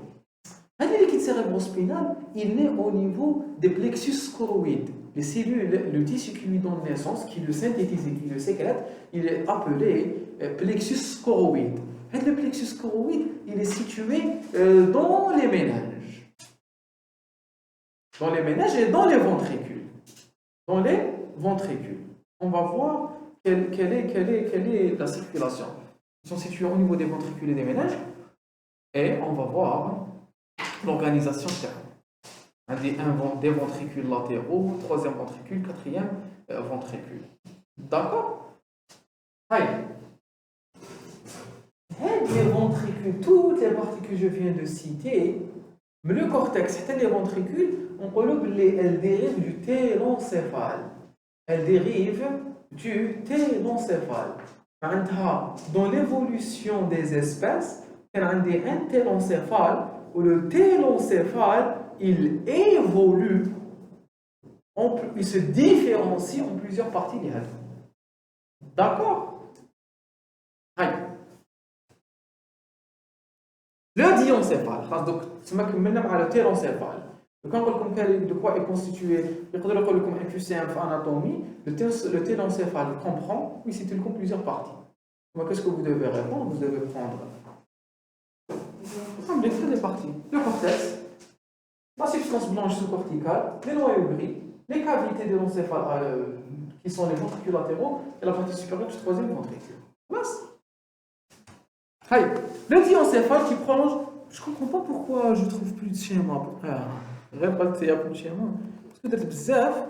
Le liquide cérébrospinal, il naît au niveau des plexus choroïdes. Les cellules, le tissu qui lui donne naissance, qui le synthétise et qui le sécrète, il est appelé plexus choroïde. Et le plexus choroïde, il est situé dans les méninges. Dans les méninges et dans les ventricules. Dans les ventricules. On va voir quelle est la circulation. Ils sont situés au niveau des ventricules et des méninges. Et on va voir l'organisation des ventricules latéraux, troisième ventricule, quatrième ventricule. D'accord? Allez. Les ventricules, toutes les parties que je viens de citer, mais le cortex, c'est les ventricules, elles dérivent du téloncéphale. Elles dérivent du téloncéphale. Dans l'évolution des espèces, il y a un téloncéphale où le téloncéphale, il évolue, il se différencie en plusieurs parties des atomes. D'accord? Le diencéphale, donc c'est le téloncéphale. Quand on de quoi est constitué, un QCM en anatomie, le téloncéphale comprend, oui, c'est plusieurs parties. Qu'est-ce que vous devez répondre? Vous devez prendre des parties. Le cortex, la substance blanche sous-corticale, les noyaux gris, les cavités de l'encéphale qui sont les ventricules latéraux et la partie supérieure du troisième ventricule. Le diencéphale qui prolonge. Je ne comprends pas pourquoi je ne trouve plus de schéma. Il y a plus de schéma. Parce que d'être bzaf.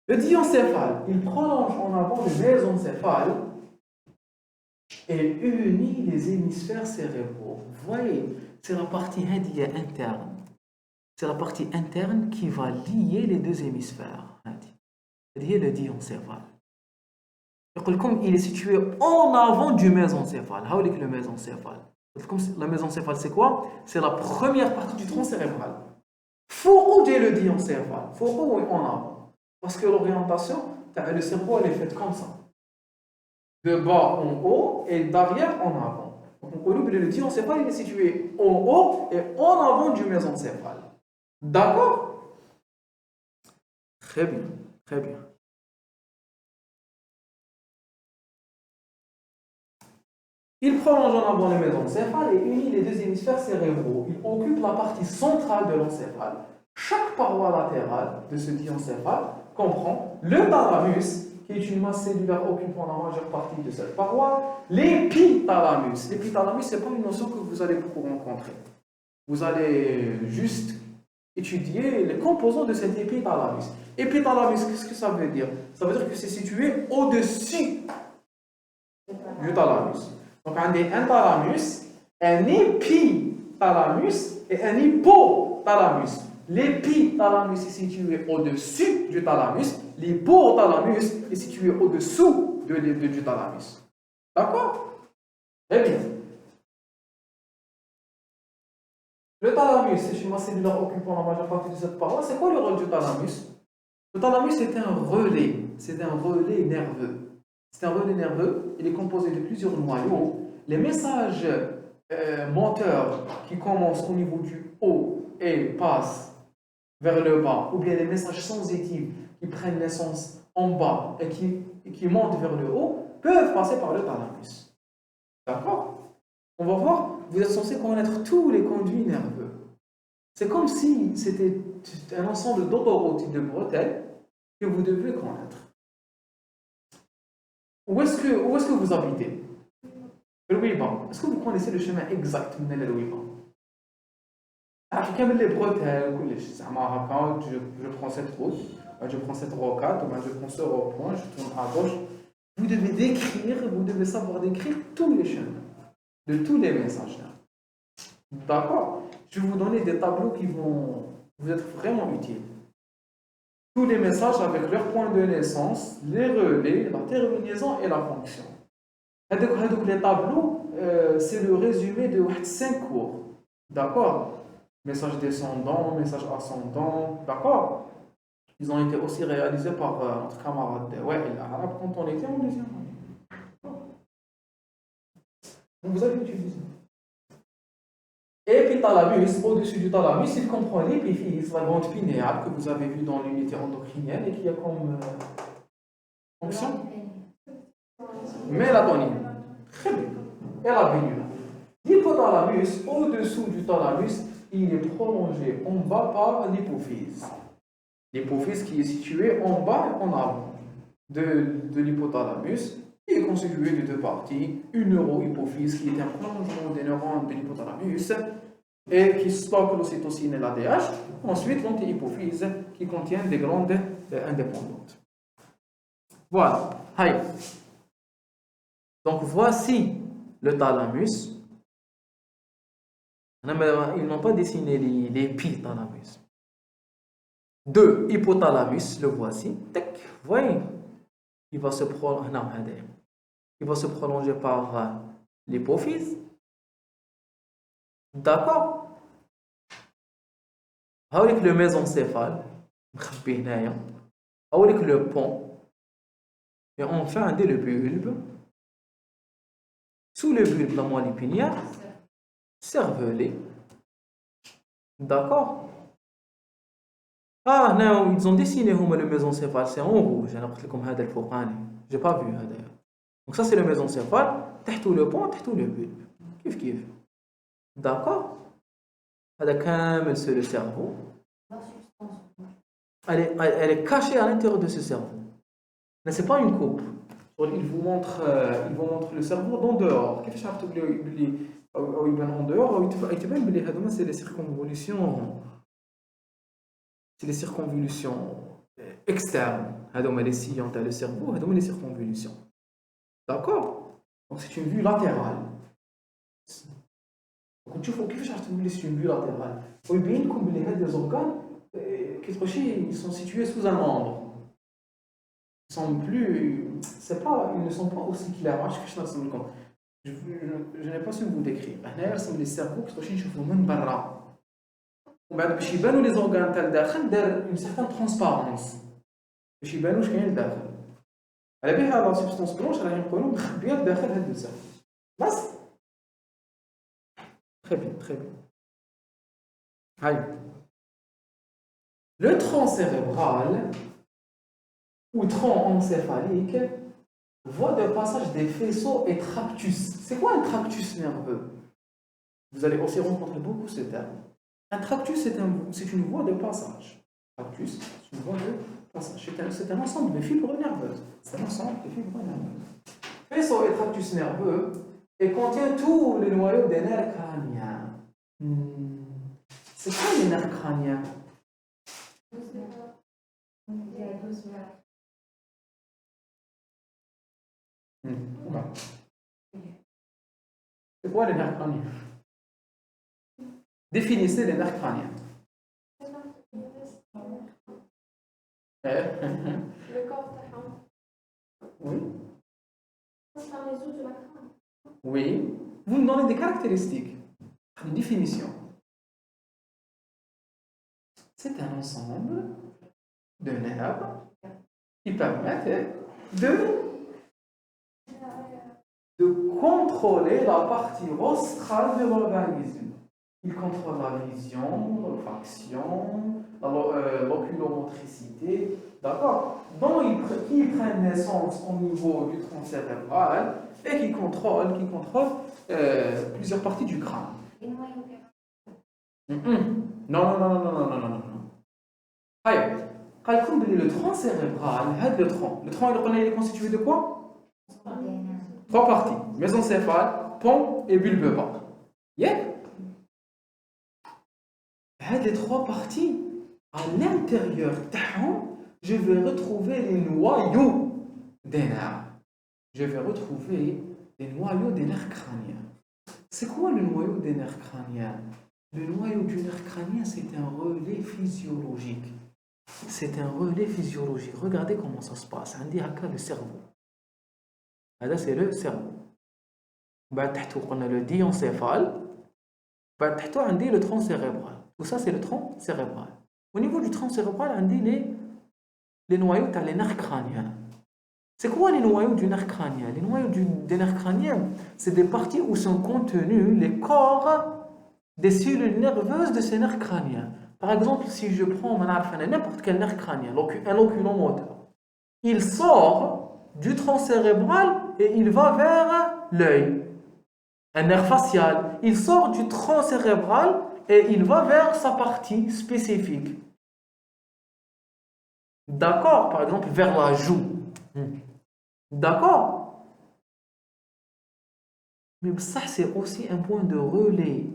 Le diencéphale, il prolonge en avant le mésencéphale et unit les hémisphères cérébraux. Vous voyez, c'est la partie interne. C'est la partie interne qui va lier les deux hémisphères. C'est le diencéphale. Il est situé en avant du mésencéphale. Le mésencéphale. La mésencéphale, c'est quoi? C'est la première partie du tronc cérébral. Faut où est le diencéphale? Faut où est en avant? Parce que l'orientation, le cerveau, elle est faite comme ça. De bas en haut et d'arrière en avant. Donc, le diencéphale, il est situé en haut et en avant du mésencéphale. D'accord? Très bien, très bien. Il prolonge en avant le mésencéphale et unit les deux hémisphères cérébraux. Il occupe la partie centrale de l'encéphale. Chaque paroi latérale de ce diencéphale comprend le thalamus, qui est une masse cellulaire occupant la majeure partie de cette paroi, l'épithalamus. L'épithalamus, ce n'est pas une notion que vous allez beaucoup rencontrer. Vous allez juste étudier les composants de cet épithalamus. Épithalamus, qu'est-ce que ça veut dire? Ça veut dire que c'est situé au-dessus du thalamus. Donc, on a un thalamus, un épithalamus et un hypothalamus. L'épithalamus est situé au-dessus du thalamus, l'hypothalamus est situé au-dessous du thalamus. D'accord? Très bien. Le thalamus, c'est schéma cellulaire occupant la majeure partie de cette paroi. C'est quoi le rôle du thalamus? Le thalamus, c'est un relais. C'est un relais nerveux. C'est un relais nerveux. Il est composé de plusieurs noyaux. Les messages moteurs qui commencent au niveau du haut et passent vers le bas, ou bien les messages sensitifs qui prennent naissance en bas et qui montent vers le haut, peuvent passer par le thalamus. D'accord? On va voir, vous êtes censé connaître tous les conduits nerveux. C'est comme si c'était un ensemble d'autoroutes de bretelles que vous devez connaître. Où est-ce que vous habitez? Le Ouiban. Est-ce que vous connaissez le chemin exact de l'Ouiban? Comme les bretelles, je prends cette route, je prends cette rocade, je prends ce rond-point, je tourne à gauche. Vous devez décrire, vous devez savoir décrire tous les chemins, de tous les messages. D'accord? Je vais vous donner des tableaux qui vont vous être vraiment utiles. Tous les messages avec leur point de naissance, les relais, la terminaison et la fonction. Les tableaux, c'est le résumé de 5 cours. D'accord? Message descendant, message ascendant. D'accord? Ils ont été aussi réalisés par notre camarade Wahil Arab quand on était en deuxième année. Donc vous allez utiliser. Épithalamus, au-dessus du thalamus, il comprend l'épiphyse, la glande pinéale que vous avez vue dans l'unité endocrinienne et qui a comme fonction mélatonine. Très bien. Et la vénule. L'hypothalamus, au-dessous du thalamus, il est prolongé en bas par l'hypophyse. L'hypophyse qui est située en bas et en avant de l'hypothalamus, qui est constituée de 2 parties, une neurohypophyse qui est un prolongement des neurones de l'hypothalamus et qui stocke l'ocytocine et l'ADH. Ensuite, l'antihypophyse qui contient des glandes indépendantes. Voilà. Hi. Donc voici le thalamus. Ils n'ont pas dessiné l'épithalamus. 2 hypothalamus, le voici. Tac, voyez, il va se prolonger par l'hypophyse. D'accord? Avec le mésencéphale, avec le pont, et enfin le bulbe. Sous le bulbe, la moelle épinière, cervelet. D'accord? Ah non, ils ont dessiné le mésencéphale, c'est en rouge. Je n'ai pas vu. Donc ça c'est le mésencéphale, تحته le pont, تحته le bulbe. Kif. D'accord? C'est le cerveau. Elle est cachée à l'intérieur de ce cerveau. Mais ce n'est pas une coupe. Il vous montre le cerveau d'en dehors. Qu'est-ce que tu veux en dehors? C'est les circonvolutions. C'est les circonvolutions externes. Les sillons, le cerveau, les circonvolutions. D'accord? Donc c'est une vue latérale. Donc tu vois, c'est une vue latérale. Il bien comme les organes, ils sont situés sous un membre. Ils ne sont pas aussi clairs. Je n'ai pas su vous décrire. Les cerveaux qui sont barra. باش يبانوا les organes تاع الداخل دار une certaine transparence باش يبانوا واش كاين لداخل على بها لا سبستانس بلونش راهي نقولوا مخبيه لداخل هذا الجسم بس très bien هاي le tronc cérébral ou tronc encéphalique voie de passage des faisceaux et tractus. C'est quoi un tractus nerveux? Vous allez aussi rencontrer beaucoup ce terme. Un tractus, c'est une voie de passage. Tractus, c'est une voie de passage. C'est un ensemble de fibres nerveuses. C'est un ensemble de fibres nerveuses. Faisceau et tractus nerveux et contient tous les noyaux des nerfs crâniens. C'est quoi les nerfs crâniens? C'est quoi les nerfs crâniens? Définissez les nerfs crâniens. Le corps Oui. c'est dans les os de la crâne. Oui. Vous me donnez des caractéristiques. Une définition. C'est un ensemble de nerfs qui permettent de contrôler la partie rostrale de l'organisme. Il contrôle la vision, l'olfaction, l'oculomotricité, d'accord? Qui prennent naissance au niveau du tronc cérébral et qui contrôle plusieurs parties du crâne. Les noyaux. Non, non, non, non, non, non, non, non, non. Allez, calcule le tronc cérébral, le tronc, il est constitué de quoi? Trois parties, mésencéphale, pont et bulbe bas. Yeah? Les trois parties, à l'intérieur, je vais retrouver les noyaux des nerfs. Je vais retrouver les noyaux des nerfs crâniens. C'est quoi le noyau des nerfs crâniens? Le noyau du nerf crânien, c'est un relais physiologique. C'est un relais physiologique. Regardez comment ça se passe. On dit le cerveau. Là, c'est le cerveau. On a le diencéphale. On dit le tronc cérébral. Tout ça, c'est le tronc cérébral. Au niveau du tronc cérébral, on dit les noyaux des nerfs crâniens. C'est quoi les noyaux du nerf crânien? Les noyaux des nerfs crâniens, c'est des parties où sont contenus les corps des cellules nerveuses de ces nerfs crâniens. Par exemple, si je prends n'importe quel nerf crânien, un oculomoteur, il sort du tronc cérébral et il va vers l'œil. Un nerf facial, il sort du tronc cérébral et il va vers sa partie spécifique. D'accord? Par exemple, vers la joue. D'accord? Mais ça, c'est aussi un point de relais.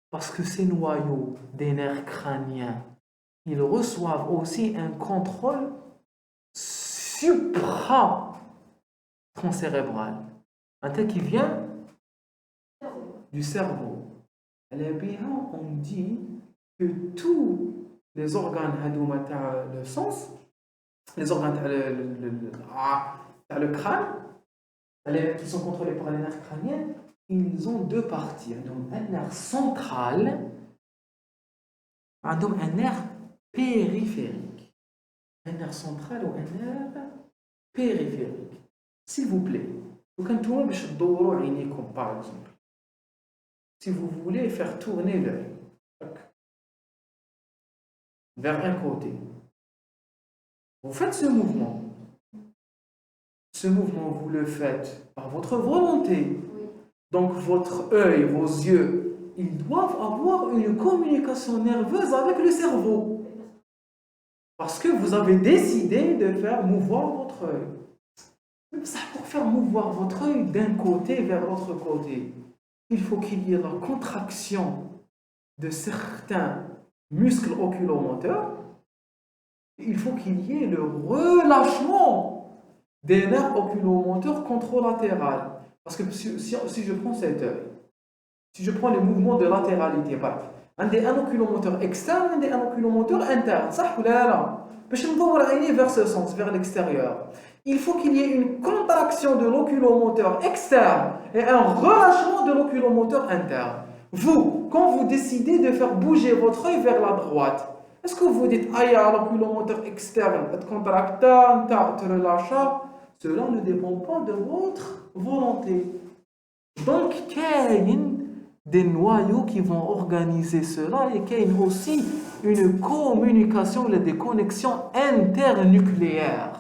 Parce que ces noyaux des nerfs crâniens, ils reçoivent aussi un contrôle supra-cérébral. Un tel qui vient du cerveau. On dit que tous les organes le sens, les organes le crâne, qui sont contrôlés par les nerfs crâniens, ils ont deux parties. Donc, un nerf central, un nerf périphérique. Un nerf central ou un nerf périphérique. S'il vous plaît, par exemple, si vous voulez faire tourner l'œil vers un côté, vous faites ce mouvement. Ce mouvement, vous le faites par votre volonté. Donc votre œil, vos yeux, ils doivent avoir une communication nerveuse avec le cerveau. Parce que vous avez décidé de faire mouvoir votre œil. Mais ça, pour faire mouvoir votre œil d'un côté vers l'autre côté, il faut qu'il y ait la contraction de certains muscles oculomoteurs. Il faut qu'il y ait le relâchement des nerfs oculomoteurs contralatérales. Parce que si je prends cet œil, si je prends les mouvements de latéralité, un oculomoteur externe, un oculomoteur interne, ça ou là, vers ce sens, vers l'extérieur. Il faut qu'il y ait une contraction de l'oculomoteur externe et un relâchement de l'oculomoteur interne. Vous, quand vous décidez de faire bouger votre œil vers la droite, est-ce que vous dites l'oculomoteur externe est contractant, te relâcha? Cela ne dépend pas de votre volonté. Donc, il y a des noyaux qui vont organiser cela et qu'il y a aussi une communication, des connexions internucléaires.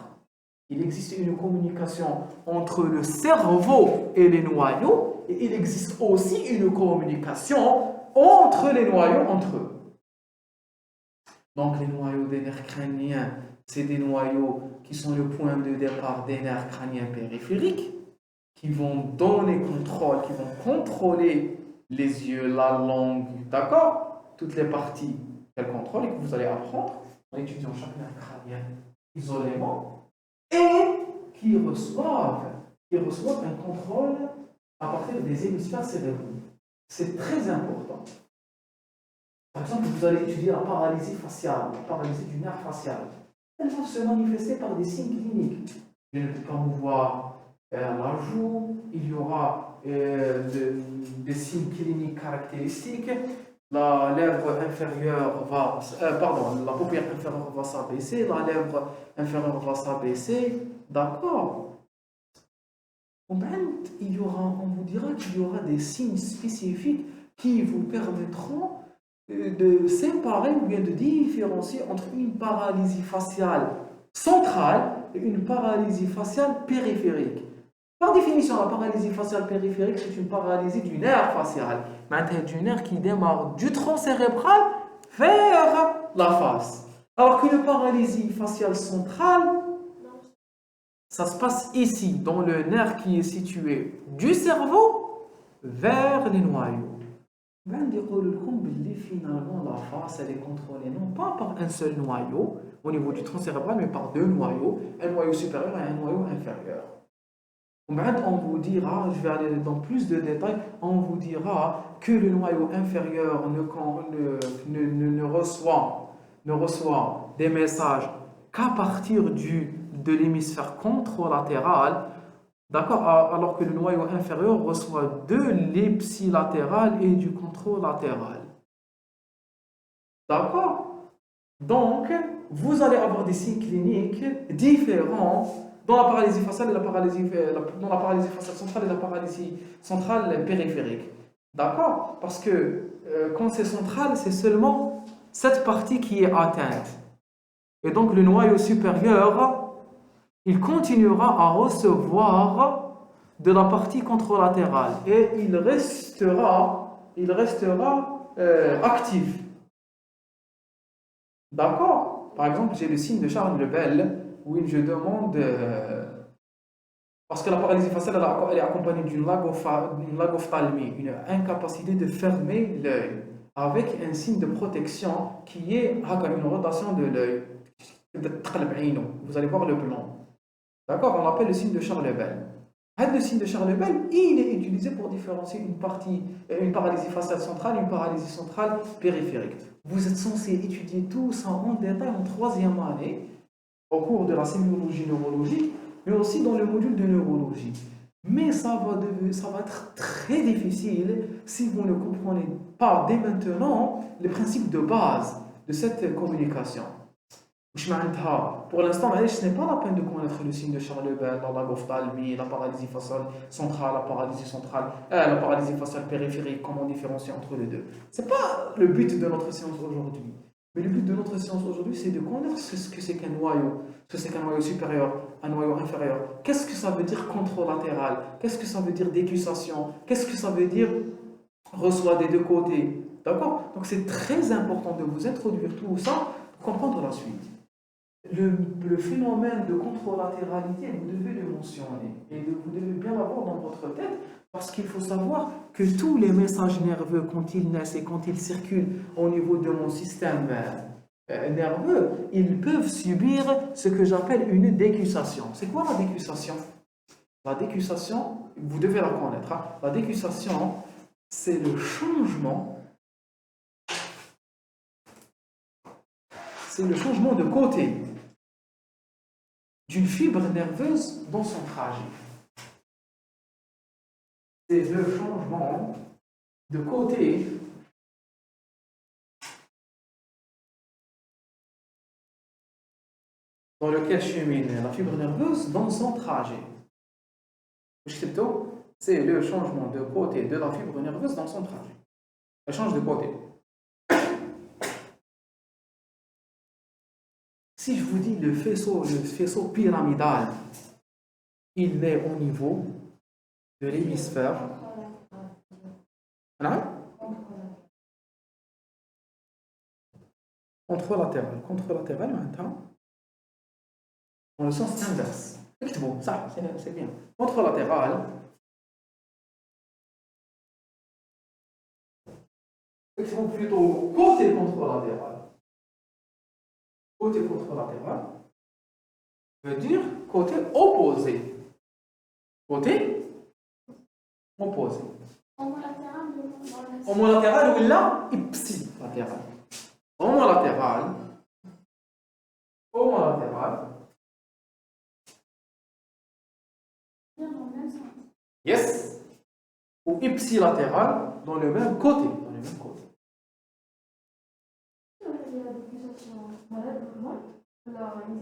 Il existe une communication entre le cerveau et les noyaux et il existe aussi une communication entre les noyaux entre eux. Donc, les noyaux des nerfs crâniens, c'est des noyaux qui sont le point de départ des nerfs crâniens périphériques, qui vont donner contrôle, qui vont contrôler les yeux, la langue, d'accord? Toutes les parties qu'elles contrôlent et que vous allez apprendre en étudiant chaque nerf crânien isolément, et qui reçoivent un contrôle à partir des hémisphères cérébraux. c'est très important. Par exemple, vous allez étudier la paralysie faciale, la paralysie du nerf facial. Elle va se manifester par des signes cliniques. Je ne peux pas mouvoir la joue, il y aura des signes cliniques caractéristiques. La lèvre inférieure va, la paupière inférieure va s'abaisser, la lèvre inférieure va s'abaisser, d'accord? On vous dira qu'il y aura des signes spécifiques qui vous permettront de séparer ou bien de différencier entre une paralysie faciale centrale et une paralysie faciale périphérique. Par définition, la paralysie faciale périphérique, c'est une paralysie du nerf facial, du nerf qui démarre du tronc cérébral vers la face. Alors qu'une paralysie faciale centrale, ça se passe ici, dans le nerf qui est situé du cerveau vers les noyaux. Finalement, la face, elle est contrôlée non pas par un seul noyau au niveau du tronc cérébral, mais par deux noyaux, un noyau supérieur et un noyau inférieur. On vous dira, je vais aller dans plus de détails, on vous dira que le noyau inférieur ne reçoit des messages qu'à partir de l'hémisphère contralatéral, d'accord, alors que le noyau inférieur reçoit de l'ipsilatéral et du contralatéral. D'accord? Donc, vous allez avoir des signes cliniques différents dans la paralysie faciale et dans la paralysie faciale centrale et la paralysie centrale périphérique. D'accord? Parce que quand c'est central, c'est seulement cette partie qui est atteinte. Et donc le noyau supérieur, il continuera à recevoir de la partie contralatérale et il restera actif. D'accord? Par exemple, j'ai le signe de Charles Lebel où je demande, parce que la paralysie faciale elle est accompagnée d'une lagophthalmie, une incapacité de fermer l'œil, avec un signe de protection qui est une rotation de l'œil. Vous allez voir le blanc. D'accord? On l'appelle le signe de Charles Lebel. Le signe de Charles Lebel, il est utilisé pour différencier une paralysie faciale centrale et une paralysie centrale périphérique. Vous êtes censé étudier tout ça en détail en troisième année, au cours de la sémiologie neurologique, mais aussi dans le module de neurologie. Mais ça va être très difficile si vous ne comprenez pas dès maintenant les principes de base de cette communication. Pour l'instant, ce n'est pas la peine de connaître le signe de Charles Lebel, la lagophthalmie, la paralysie faciale centrale, la paralysie faciale périphérique, comment différencier entre les deux. Ce n'est pas le but de notre séance aujourd'hui. Mais le but de notre séance aujourd'hui, c'est de connaître ce que c'est qu'un noyau, ce que c'est qu'un noyau supérieur, un noyau inférieur. Qu'est-ce que ça veut dire contralatéral? Qu'est-ce que ça veut dire décussation? Qu'est-ce que ça veut dire reçoit des deux côtés? D'accord? Donc c'est très important de vous introduire tout ça pour comprendre la suite. Le phénomène de contralatéralité, vous devez le mentionner et vous devez bien l'avoir dans votre tête parce qu'il faut savoir que tous les messages nerveux, quand ils naissent et quand ils circulent au niveau de mon système nerveux, ils peuvent subir ce que j'appelle une décussation. C'est quoi la décussation? La décussation, vous devez la connaître. Hein? La décussation, c'est le changement de côté d'une fibre nerveuse dans son trajet. C'est le changement de côté dans lequel chemine la fibre nerveuse dans son trajet. C'est le changement de côté de la fibre nerveuse dans son trajet. Elle change de côté. Si je vous dis le faisceau pyramidal, il est au niveau de l'hémisphère. Contralatéral maintenant. Dans le sens inverse. Bon, ça, c'est bien. Contralatéral. Écrivons plutôt côté contralatéral. Côté contralatéral veut dire côté opposé. Côté opposé. Homolatéral ou dans l'axe? Homolatéral ou là, ipsilatéral. Homolatéral. Homolatéral. Bien dans le même sens. Yes. Ou ipsilatéral dans le même côté. Dans le même côté.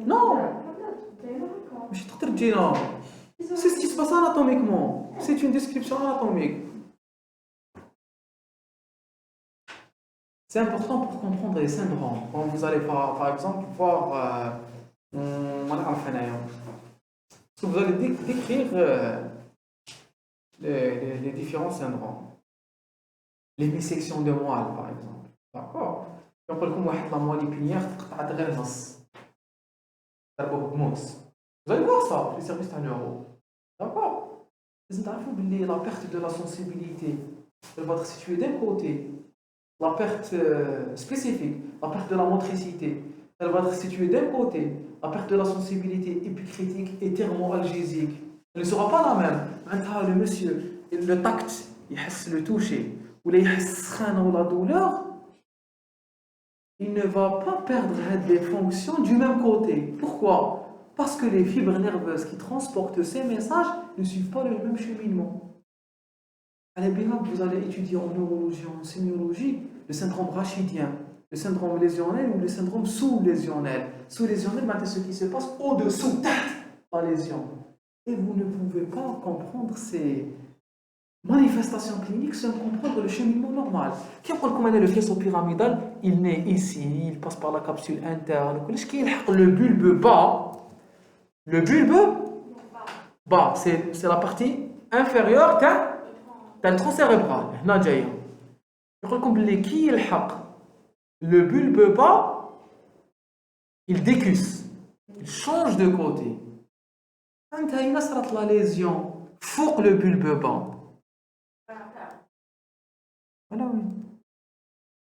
Non. Mais je te dis non. C'est ce qui se passe anatomiquement. C'est une description anatomique. C'est important pour comprendre les syndromes. Quand vous allez par exemple voir vous allez décrire les différents syndromes. Les bisections de moelle par exemple. D'accord. يقول لكم واحد لا moelle épinière تقطع غير النص. ضربوه بموس. Vous allez voir ça في les services تاع neuro. D'accord. لازم تعرفوا باللي la perte de la sensibilité elle va être située d'un côté. La perte spécifique, la perte de la motricité, elle va être située d'un côté. La perte de la sensibilité épicritique et thermo-algésique, elle ne sera pas la même. Le monsieur, le tact, il le toucher, ou il ou la douleur, il ne va pas perdre les fonctions du même côté. Pourquoi? Parce que les fibres nerveuses qui transportent ces messages ne suivent pas le même cheminement. Allez bien, vous allez étudier en neurologie, en sémiologie, le syndrome rachidien, le syndrome lésionnel ou le syndrome sous-lésionnel. Sous-lésionnel, c'est ce qui se passe au-dessous de la lésion. Et vous ne pouvez pas comprendre ces manifestations cliniques sans comprendre le cheminement normal. Qui a dit le faisceau pyramidal, il naît ici, il passe par la capsule interne. Le bulbe bas, le bulbe bas, c'est la partie inférieure le tronc cérébral. هنا جايه يقول لكم بلي كي يلحق le bulbe bas il décusse, il change de côté. انت هنا صارت la lésion فوق le bulbe bas. Voilà, oui.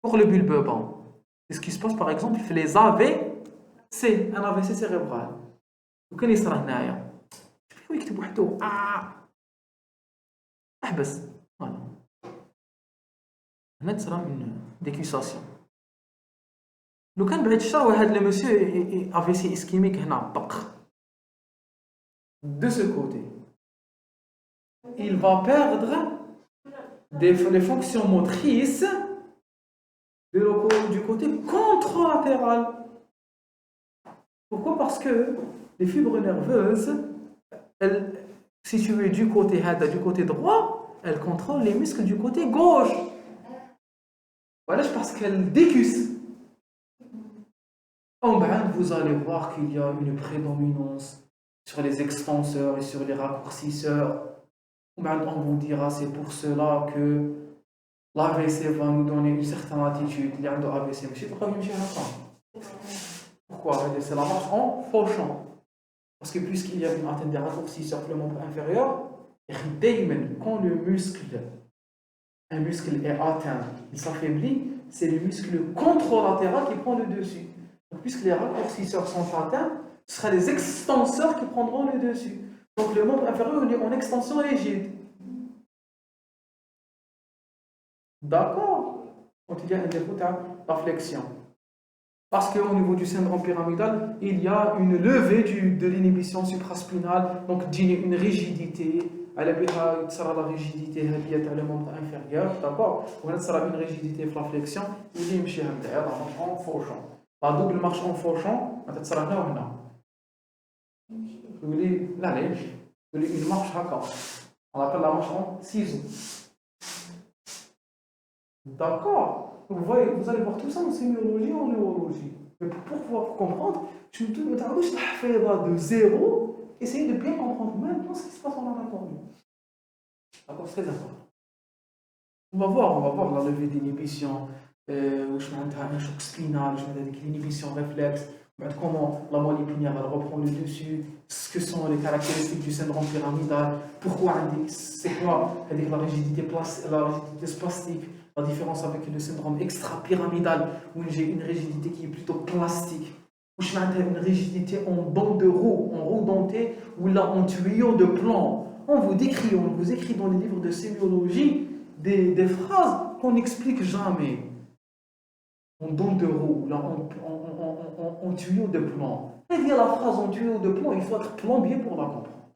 Pour le bulbe bas. C'est ce qui se passe par exemple في les AVC, un AVC cérébral. وكان يصرى هنايا شوفوا يكتب وحده احبس. Voilà. هنا تصرى une décussation. لو كان بعد الشر هذا le monsieur AVC ischémique هنا طق de ce côté, il va perdre les fonctions motrices du côté contralatéral. Pourquoi? Parce que les fibres nerveuses, situées du côté droit, elles contrôlent les muscles du côté gauche. Voilà, parce qu'elles décussent. Vous allez voir qu'il y a une prédominance sur les extenseurs et sur les raccourcisseurs. On vous dira c'est pour cela que l'AVC va nous donner une certaine attitude. Il y a un AVC, pourquoi? C'est la marche en fauchant. Parce que puisqu'il y a une atteinte des raccourcisseurs sur le membre inférieur, quand un muscle est atteint, il s'affaiblit, c'est le muscle contralatéral qui prend le dessus. Donc, puisque les raccourcisseurs sont atteints, ce sera les extenseurs qui prendront le dessus. Donc le membre inférieur est en extension rigide. D'accord? Quand il y a un défaut de flexion. Parce qu'au niveau du syndrome pyramidal, il y a une levée de l'inhibition supraspinale, donc une rigidité. Elle sera la rigidité le membre inférieur, d'accord? Elle sera une rigidité de la flexion, il y a en fauchant. La double marche en fauchant, elle sera là ou là. Une marche haka. On l'appelle la marche en ciseaux. D'accord? Vous allez voir tout ça en sémiologie et en neurologie. Mais pour pouvoir comprendre, je me de zéro, essayez de bien comprendre maintenant ce qui se passe en anatomie. D'accord? C'est très important. On va voir la levée d'inhibition, un choc spinal, l'inhibition réflexe, comment la moelle épinière elle reprend le dessus, ce que sont les caractéristiques du syndrome pyramidal, pourquoi c'est quoi la rigidité spastique, la différence avec le syndrome extra-pyramidal où j'ai une rigidité qui est plutôt plastique, où je fais une rigidité en dent de roue, en roue dentée, ou là en tuyau de plomb. On vous écrit dans les livres de sémiologie des phrases qu'on n'explique jamais. En dents de roue, là, en tuyau de plomb. Il y a la phrase en tuyau de plomb, il faut être plombier pour la comprendre.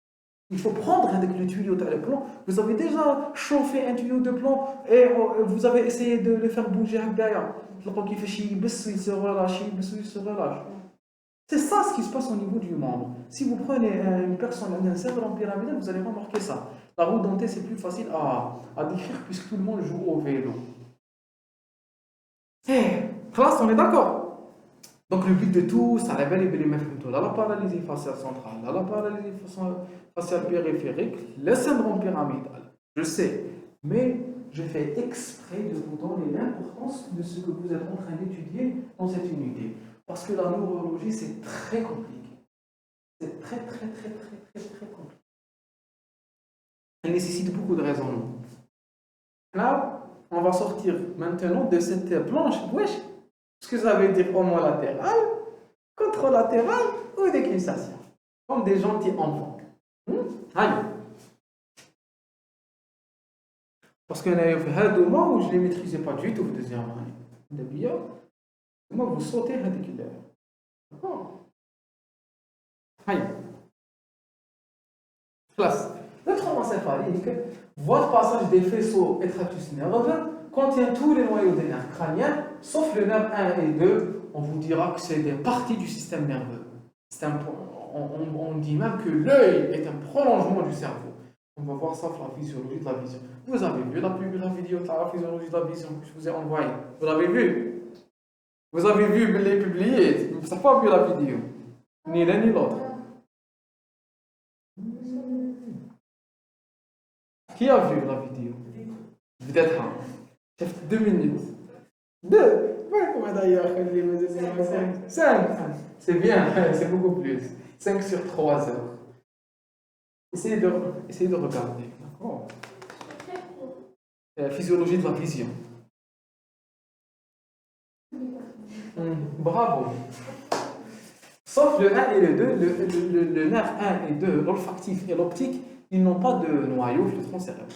Il faut prendre avec le tuyau de plomb. Vous avez déjà chauffé un tuyau de plomb et vous avez essayé de le faire bouger derrière. Il fait chier, il se relâche, il se relâche. C'est ça ce qui se passe au niveau du membre. Si vous prenez une personne, un cerveau pyramidal, vous allez remarquer ça. La roue dentée, c'est plus facile à décrire puisque tout le monde joue au vélo. Classe, on est d'accord. Donc le but de tout, ça révèle la paralysie faciale centrale, la paralysie faciale périphérique, le syndrome pyramidal. Je sais, mais je fais exprès de vous donner l'importance de ce que vous êtes en train d'étudier dans cette unité. Parce que la neurologie, c'est très compliqué. C'est très compliqué. Elle nécessite beaucoup de raisonnement. Là, on va sortir maintenant de cette planche. Wesh, ce que ça veut dire homo-latéral, contralatéral ou décussation. Comme des gentils enfants. Allez. Parce que je ne les maîtrisais pas du tout, deuxième année. De bien, moi, vous sautez à des kilomètres. D'accord. Allez. Classe. Le trauma céphalique voit le passage des faisceaux et tractus nerveux contient tous les noyaux des nerfs crâniens, sauf le nerf 1 et 2. On vous dira que c'est des parties du système nerveux. On dit même que l'œil est un prolongement du cerveau. On va voir ça pour la physiologie de la vision. Vous avez vu la vidéo de la physiologie de la vision que je vous ai envoyée? Vous l'avez vu? Vous avez vu les publiés? Vous n'avez pas vu la vidéo? Ni l'un ni l'autre. Qui a vu la vidéo? Peut-être un. Ça fait 2 minutes. 2. Ouais, comment d'ailleurs? 5. C'est bien, c'est beaucoup plus. 5 sur 3 heures. Essayez de regarder. D'accord? Physiologie de la vision. Bravo. Sauf le 1 et le 2, le nerf 1 et 2, l'olfactif et l'optique, ils n'ont pas de noyau, le tronc cérébral.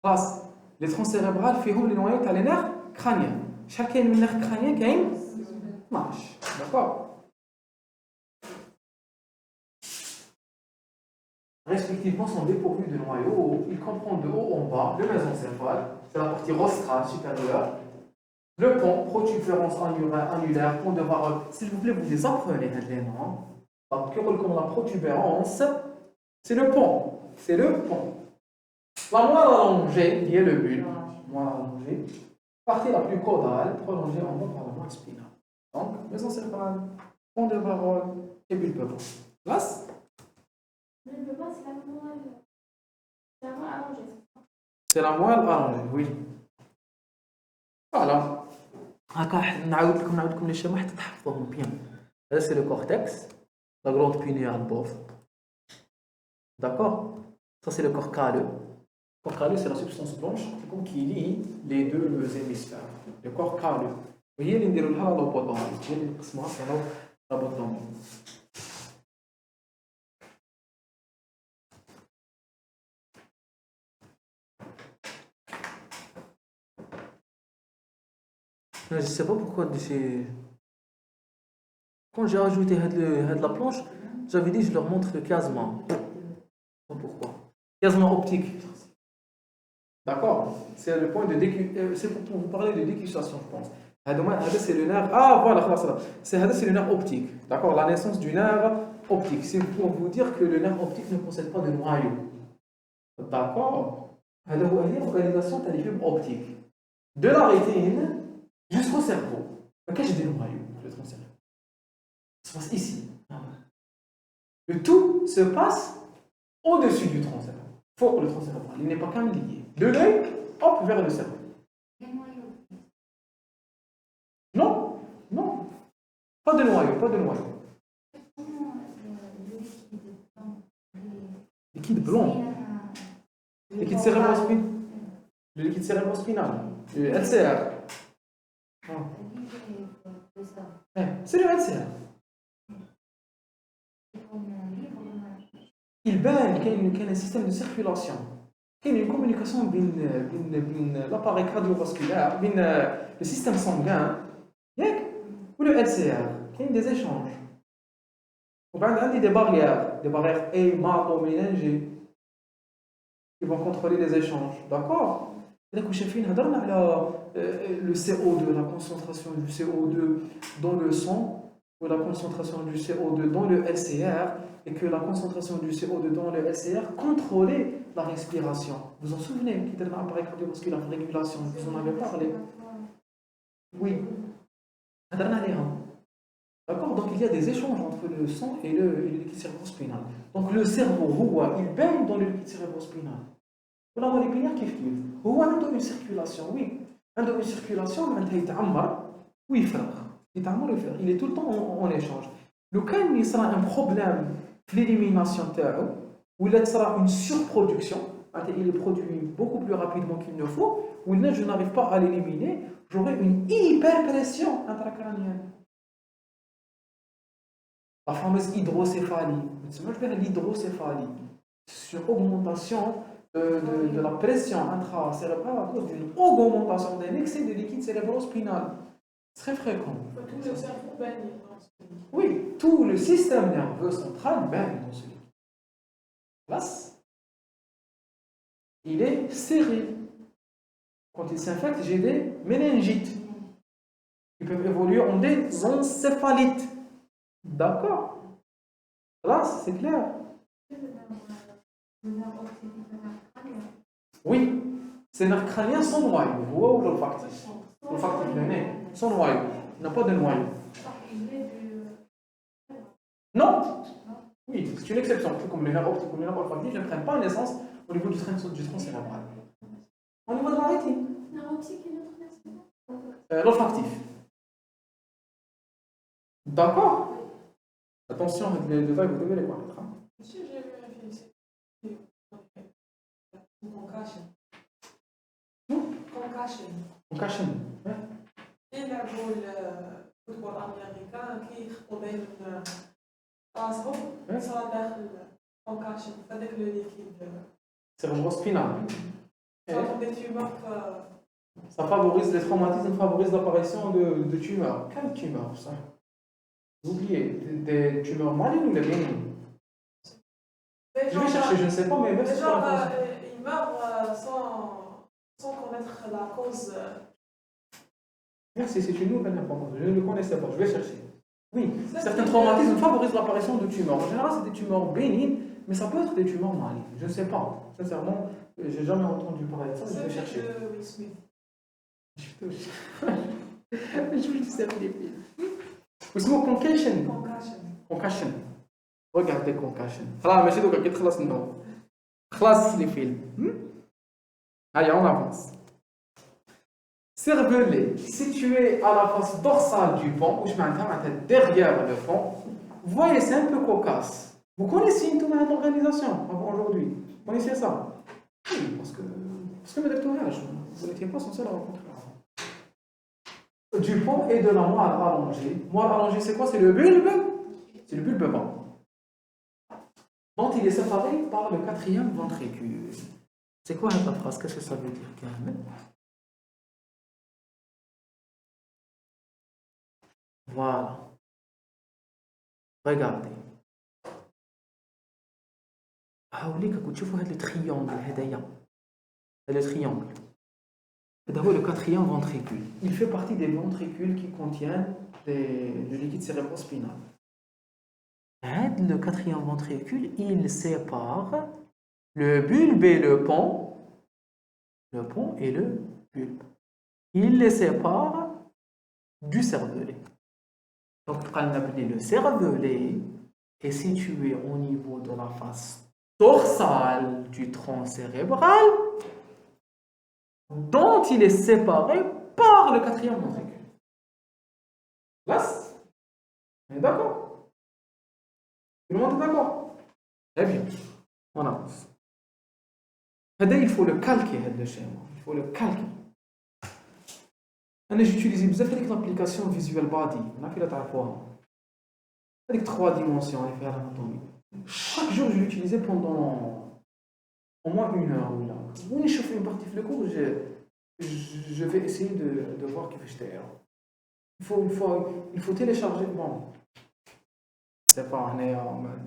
Grâce, les troncs cérébrales font les noyaux, tu as les nerfs crâniens. Chacun des nerfs crâniens qui a une marche. D'accord? Respectivement, sont dépourvus de noyaux. Ils comprennent de haut en bas le mésencéphale, c'est la partie rostrale supérieure. Le pont, protubérance annulaire, pont de Varrock. S'il vous plaît, vous les apprenez, les noms. Comme la protubérance, c'est le pont. C'est le pont. La moelle allongée, qui est le bulbe, moelle allongée, partie la plus caudale, prolongée en bas par la moelle spinale. Donc, mésencéphale, pont de Varrock et bulbe. Place? Le bulbe, c'est la moelle. C'est la moelle allongée. C'est la moelle allongée, oui. Voilà. نعاود لكم les schémas حتى تحفظوهم bien. Là c'est le cortex, la glande pinéale bof. D'accord? Ça c'est le corps calleux. Le corps calleux c'est la substance blanche qui lie les deux hémisphères. Le corps calleux. وهي اللي نديروا لها لوبودوم. هي اللي نقسموها في لوبودوم. Je ne sais pas pourquoi quand j'ai ajouté la planche, j'avais dit je leur montre le chiasma. Je sais pas pourquoi. Chiasma optique. D'accord? C'est le point de c'est pour vous parler de décussation, je pense. C'est le nerf. Ah voilà, c'est le nerf optique. D'accord? La naissance du nerf optique. C'est pour vous dire que le nerf optique ne possède pas de noyau. D'accord? Alors, il y a l'organisation des fibres optiques. De la rétine jusqu'au cerveau. Qu'est-ce que j'ai dit le noyau, le tronc cérébral? Ça se passe ici. Le tout se passe au-dessus du tronc cérébral. Pour le tronc cérébral. Il n'est pas qu'un lié. De l'œil, hop, vers le cerveau. Non, non. Pas de noyau, pas de noyau. Liquide blanc. Liquide cérébrospinal. Le liquide cérébrospinal. Le LCR. C'est le LCR. Il baigne qu'il y a un système de circulation. qu'il y a une communication entre l'appareil cardiovasculaire, le système sanguin ou le LCR. Il y a des échanges. Il y a des barrières hémato-méningées qui vont contrôler les échanges. D'accord? Le CO2, la concentration du CO2 dans le sang, ou la concentration du CO2 dans le LCR, et que la concentration du CO2 dans le LCR contrôlait la respiration. Vous vous en souvenez, qui était dans l'appareil cardiovasculaire, la régulation, vous en avez parlé. Oui. D'accord? Donc il y a des échanges entre le sang et le liquide cérébrospinal. Donc le cerveau, il baigne dans le liquide cérébrospinal. Voilà, mon épinière qui fait. Il a une circulation, oui. Il a une circulation, il est tout le temps en échange. Le cas où il sera un problème de l'élimination, où il sera une surproduction, il est produit beaucoup plus rapidement qu'il ne faut, où je n'arrive pas à l'éliminer, j'aurai une hyperpression intracrânienne. La fameuse hydrocéphalie. L'hydrocéphalie, c'est une augmentation de la pression intracérébrale à cause d'une augmentation d'un excès de liquide cérébrospinal. Très fréquent. Tout le cerveau baigne dans ce liquide. Oui, tout le système nerveux central baigne dans ce liquide. Là, il est serré. Quand il s'infecte, j'ai des méningites qui peuvent évoluer en des encéphalites. D'accord? Là, c'est clair. Oui, ces nerfs crâniens sont noyaux. Vous voyez l'olfactif. L'olfactif, sont noyaux. Il n'a pas de noyau. Non. Oui, c'est une exception. Comme les nerfs optiques ou les nerfs olfactifs ne prennent pas naissance au niveau du tronc cérébral. Au niveau de la rétine. L'olfactif. D'accord? Attention, les détails, vous devez les connaître. Monsieur, j'ai vérifié. Concussion. Concussion. يلعبوا الفوتبول الامريكان كيخبطوا بين راسهم صار داخل concussion فهذاك لو ليكيد Cérébrospinal. صاروا des tumeurs Ça favorise les traumatismes, favorise l'apparition de tumeurs. Quelles tumeurs, ça? Vous oubliez, des tumeurs malignes ou les bénignes? Je vais chercher, je ne sais pas, mais même si il meurt sans connaître la cause. Merci, c'est une nouvelle information. Je ne le connaissais pas, je vais chercher. Oui, certains traumatismes favorisent l'apparition de tumeurs. En général, c'est des tumeurs bénignes, mais ça peut être des tumeurs malignes. Je ne sais pas. Sincèrement, je n'ai jamais entendu parler de ça, je vais chercher. Je vous dis ça, les filles. اسمه concussion. Regardez concussion. خلاص ماشي دوكا كي تخلص النوم. خلاص لي فيلم. Allez, on avance. Cervelet, situé à la face dorsale du pont, ou je m'entends derrière le pont. Vous voyez, c'est un peu cocasse. Vous connaissez une tournée d'organisation aujourd'hui? Vous connaissez ça? Oui, parce que vous n'étiez pas censé la rencontrer avant. Du pont et de la moelle allongée. Moelle allongée, c'est quoi? C'est le bulbe. C'est le bulbe bas. Dont il est séparé par le quatrième ventricule. C'est quoi cette phrase? Qu'est-ce que ça veut dire, Kamel? Voilà. Regardez. هاوليك كنت تشوفوا هذا التريانجل هدايا. هذا التريانجل. هذا هو le quatrième ventricule. Il fait partie des ventricules qui contiennent le liquide cérébrospinal. Le quatrième ventricule, il sépare le bulbe et le pont et le bulbe. Il les sépare du cervelet. Donc, le cervelet est situé au niveau de la face dorsale du tronc cérébral, dont il est séparé par le quatrième ventricule. Là, on est d'accord? Tout le monde est d'accord? Très bien, on avance. Il faut le calquer, le schéma. Il faut le calquer. J'ai utilisé l'application Visual Body. On a fait la تعرفوها. Avec 3 dimensions, elle fait l'anatomie. Chaque jour, je l'utilisais pendant au moins 1 heure. Ou je fais une partie de le cours, je vais essayer de voir que je t'ai. Il faut télécharger. Bon, c'est pas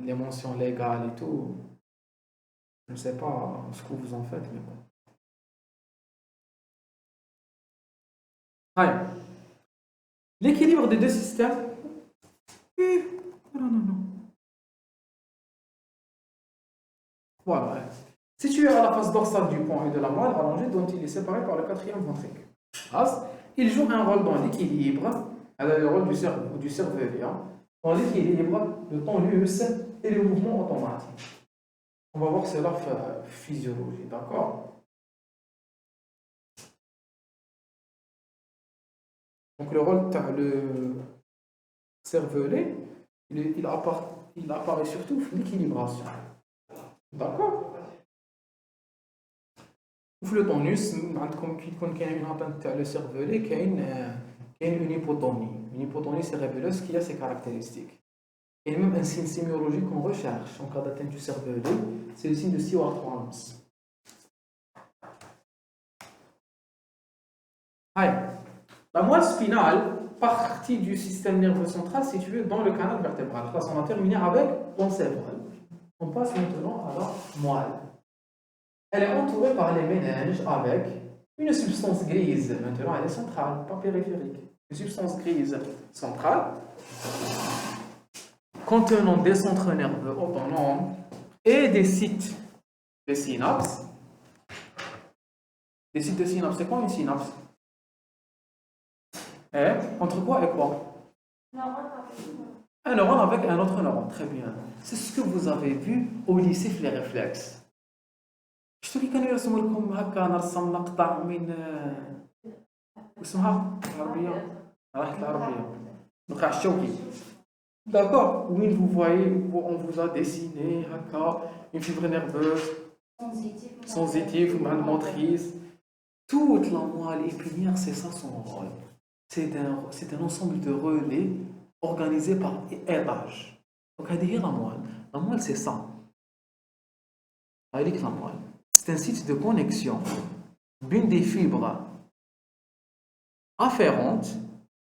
les mentions légales et tout. Je ne sais pas ce que vous en faites, mais bon. Allez. L'équilibre des deux systèmes. Non. Voilà. Situé à la face dorsale du pont et de la moelle allongée dont il est séparé par le 4e ventricule. Il joue un rôle dans l'équilibre, le rôle du cerveau, dans l'équilibre, le tonus et le mouvement automatique. On va voir cela physiologie, d'accord? Donc le rôle le cervelet, il apparaît surtout l'équilibration. D'accord? Le tonus, quand il y a une atteinte le cervelet, il y a une hypotonie. Une hypotonie cérébelleuse qui a ses caractéristiques. Il y a même un signe sémiologique qu'on recherche en cas d'atteinte du cervelet, c'est le signe de Stewart-Walms. La moelle spinale, partie du système nerveux central située dans le canal vertébral. Là, on a terminé avec l'encéphale. On passe maintenant à la moelle. Elle est entourée par les méninges avec une substance grise. Maintenant, elle est centrale, pas périphérique. Une substance grise centrale contenant des centres nerveux autonomes et des sites de synapses. Des sites de synapses, c'est quoi une synapse? Entre quoi et quoi? Un neurone avec un autre neurone, très bien. C'est ce que vous avez vu au lycée les réflexes. شفتوا كي كانوا يرسموا لكم هكا نرسم مقطع من اسمها العربية راحت العربية نقع الشوكي. D'accord, oui, vous voyez, on vous a dessiné une fibre nerveuse sensitive, motrice. Toute la moelle épinière, c'est ça son rôle. C'est un ensemble de relais organisés par étage. Donc, la moelle. La moelle, c'est ça. Avec la moelle. C'est un site de connexion d'une des fibres afférentes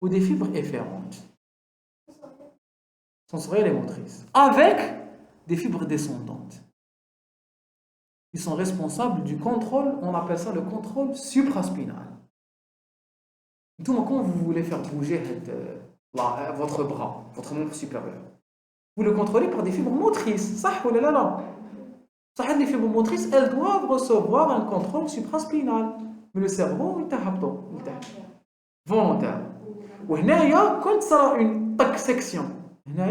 ou des fibres efférentes, sensorielles et motrices, avec des fibres descendantes. Ils sont responsables du contrôle, on appelle ça le contrôle supraspinal. Tout quand vous voulez faire bouger votre bras, votre membre supérieur, vous le contrôlez par des fibres motrices. Ça, ou là. Ça, les fibres motrices, elles doivent recevoir un contrôle supraspinal. Mais le cerveau, il est volontaire. Et là, quand ça a une section, la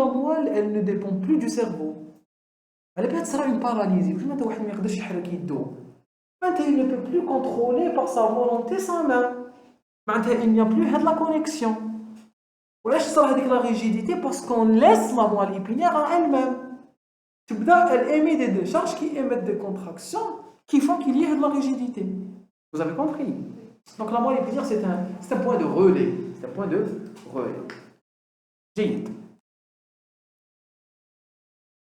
moelle, elle ne dépend plus du cerveau. Elle peut être une paralysie. Il ne peut plus contrôler par sa volonté sa main. Il n'y a plus de la connexion. La rigidité parce qu'on laisse la moelle épinière à elle-même. Elle émet des décharges qui émettent des contractions qui font qu'il y ait de la rigidité. Vous avez compris? Donc la moelle épinière, c'est un point de relais. C'est un point de relais. J'ai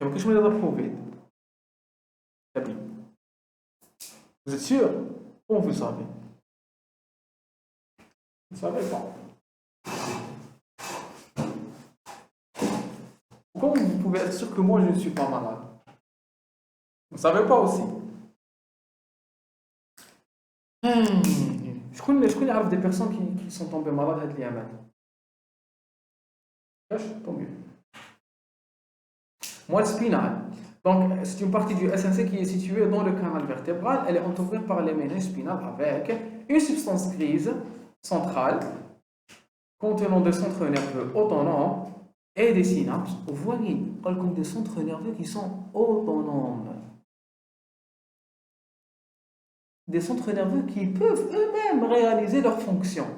quelque chose à prouver. Vous êtes sûr? Comment vous savez? Vous ne savez pas. Comment vous pouvez être sûr que moi je ne suis pas malade? Vous ne savez pas aussi. Je connais des personnes qui sont tombées malades avec l'IAMAT. Tant mieux. Moelle spinale. Donc, c'est une partie du SNC qui est située dans le canal vertébral. Elle est entourée par les méninges spinales avec une substance grise centrale contenant des centres nerveux autonomes et des synapses. Vous voyez, comme des centres nerveux qui sont autonomes. Des centres nerveux qui peuvent eux-mêmes réaliser leurs fonctions.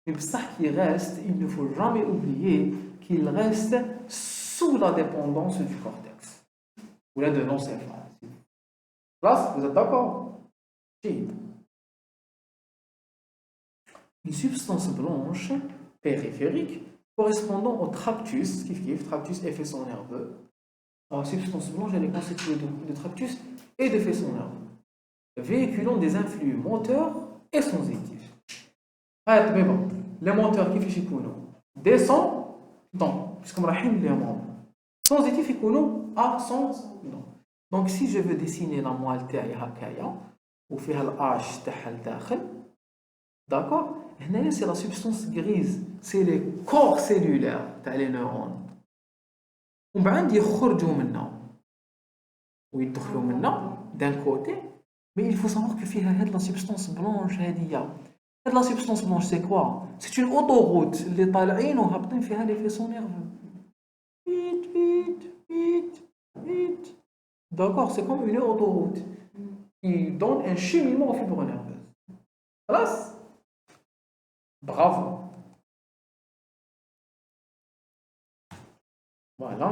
Mais ça qui reste, il ne faut jamais oublier qu'ils restent sous la dépendance du cortex ou là de l'encéphale. Là, vous êtes d'accord? Une substance blanche périphérique correspondant au tractus, tractus et faisceau nerveux, La substance blanche, elle est constituée de tractus et de faisceaux nerveux, véhiculant des influx moteurs et sensitifs. Mais bon, les moteurs qui font descendent, puisqu'on va les membres. Sensitifs, ils sont ascendants. Donc, si je veux dessiner la moelle تاعي ou faire le H تاعها لداخل, d'accord? C'est la substance grise, c'est les corps cellulaires تاع les neurones. ومن بعد يخرجوا منها ويدخلوا منها d'un côté, mais il faut savoir que فيها هاد la substance blanche هادية. هاد la substance blanche c'est quoi? C'est une autoroute اللي طالعين وهابطين فيها les faisceaux nerveux. Vite. D'accord, c'est comme une autoroute qui donne un cheminement aux fibres nerveuses. Voilà. Bravo. Voilà.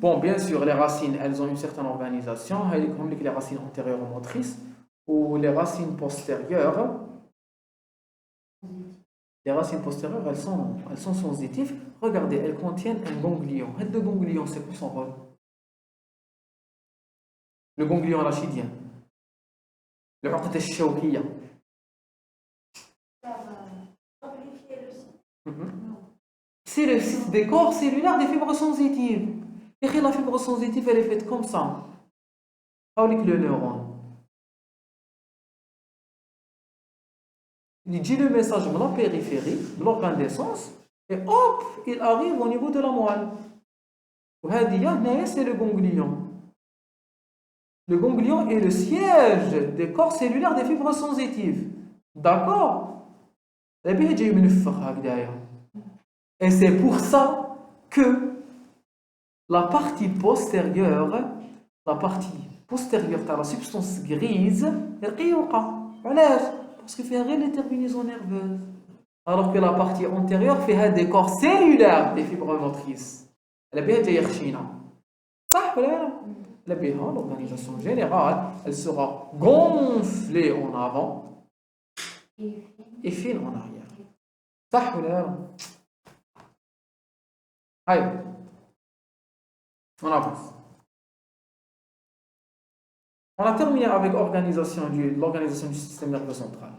Bon, bien sûr, les racines, elles ont une certaine organisation. Comme les racines antérieures motrices ou les racines postérieures. Les racines postérieures, elles sont sensitives. Regardez, elles contiennent un ganglion. Et le ganglion, c'est quoi son rôle? Le ganglion rachidien. Le عقدة الشوكية. C'est le site des corps cellulaires des fibres sensitives. Et la fibre sensitive, elle est faite comme ça. Avec le neurone. Il dit le message de la périphérie, de l'organe d'essence, et hop, il arrive au niveau de la moelle. C'est le ganglion. Le ganglion est le siège des corps cellulaires des fibres sensitives. D'accord? Et c'est pour ça que la partie postérieure de la substance grise est parce qu'il fait les terminaisons nerveuses. Alors que la partie antérieure fait des corps cellulaires des fibres motrices. L'organisation générale, elle sera gonflée en avant et fine en arrière. Allez, on avance. On a terminé avec l'organisation du système nerveux central.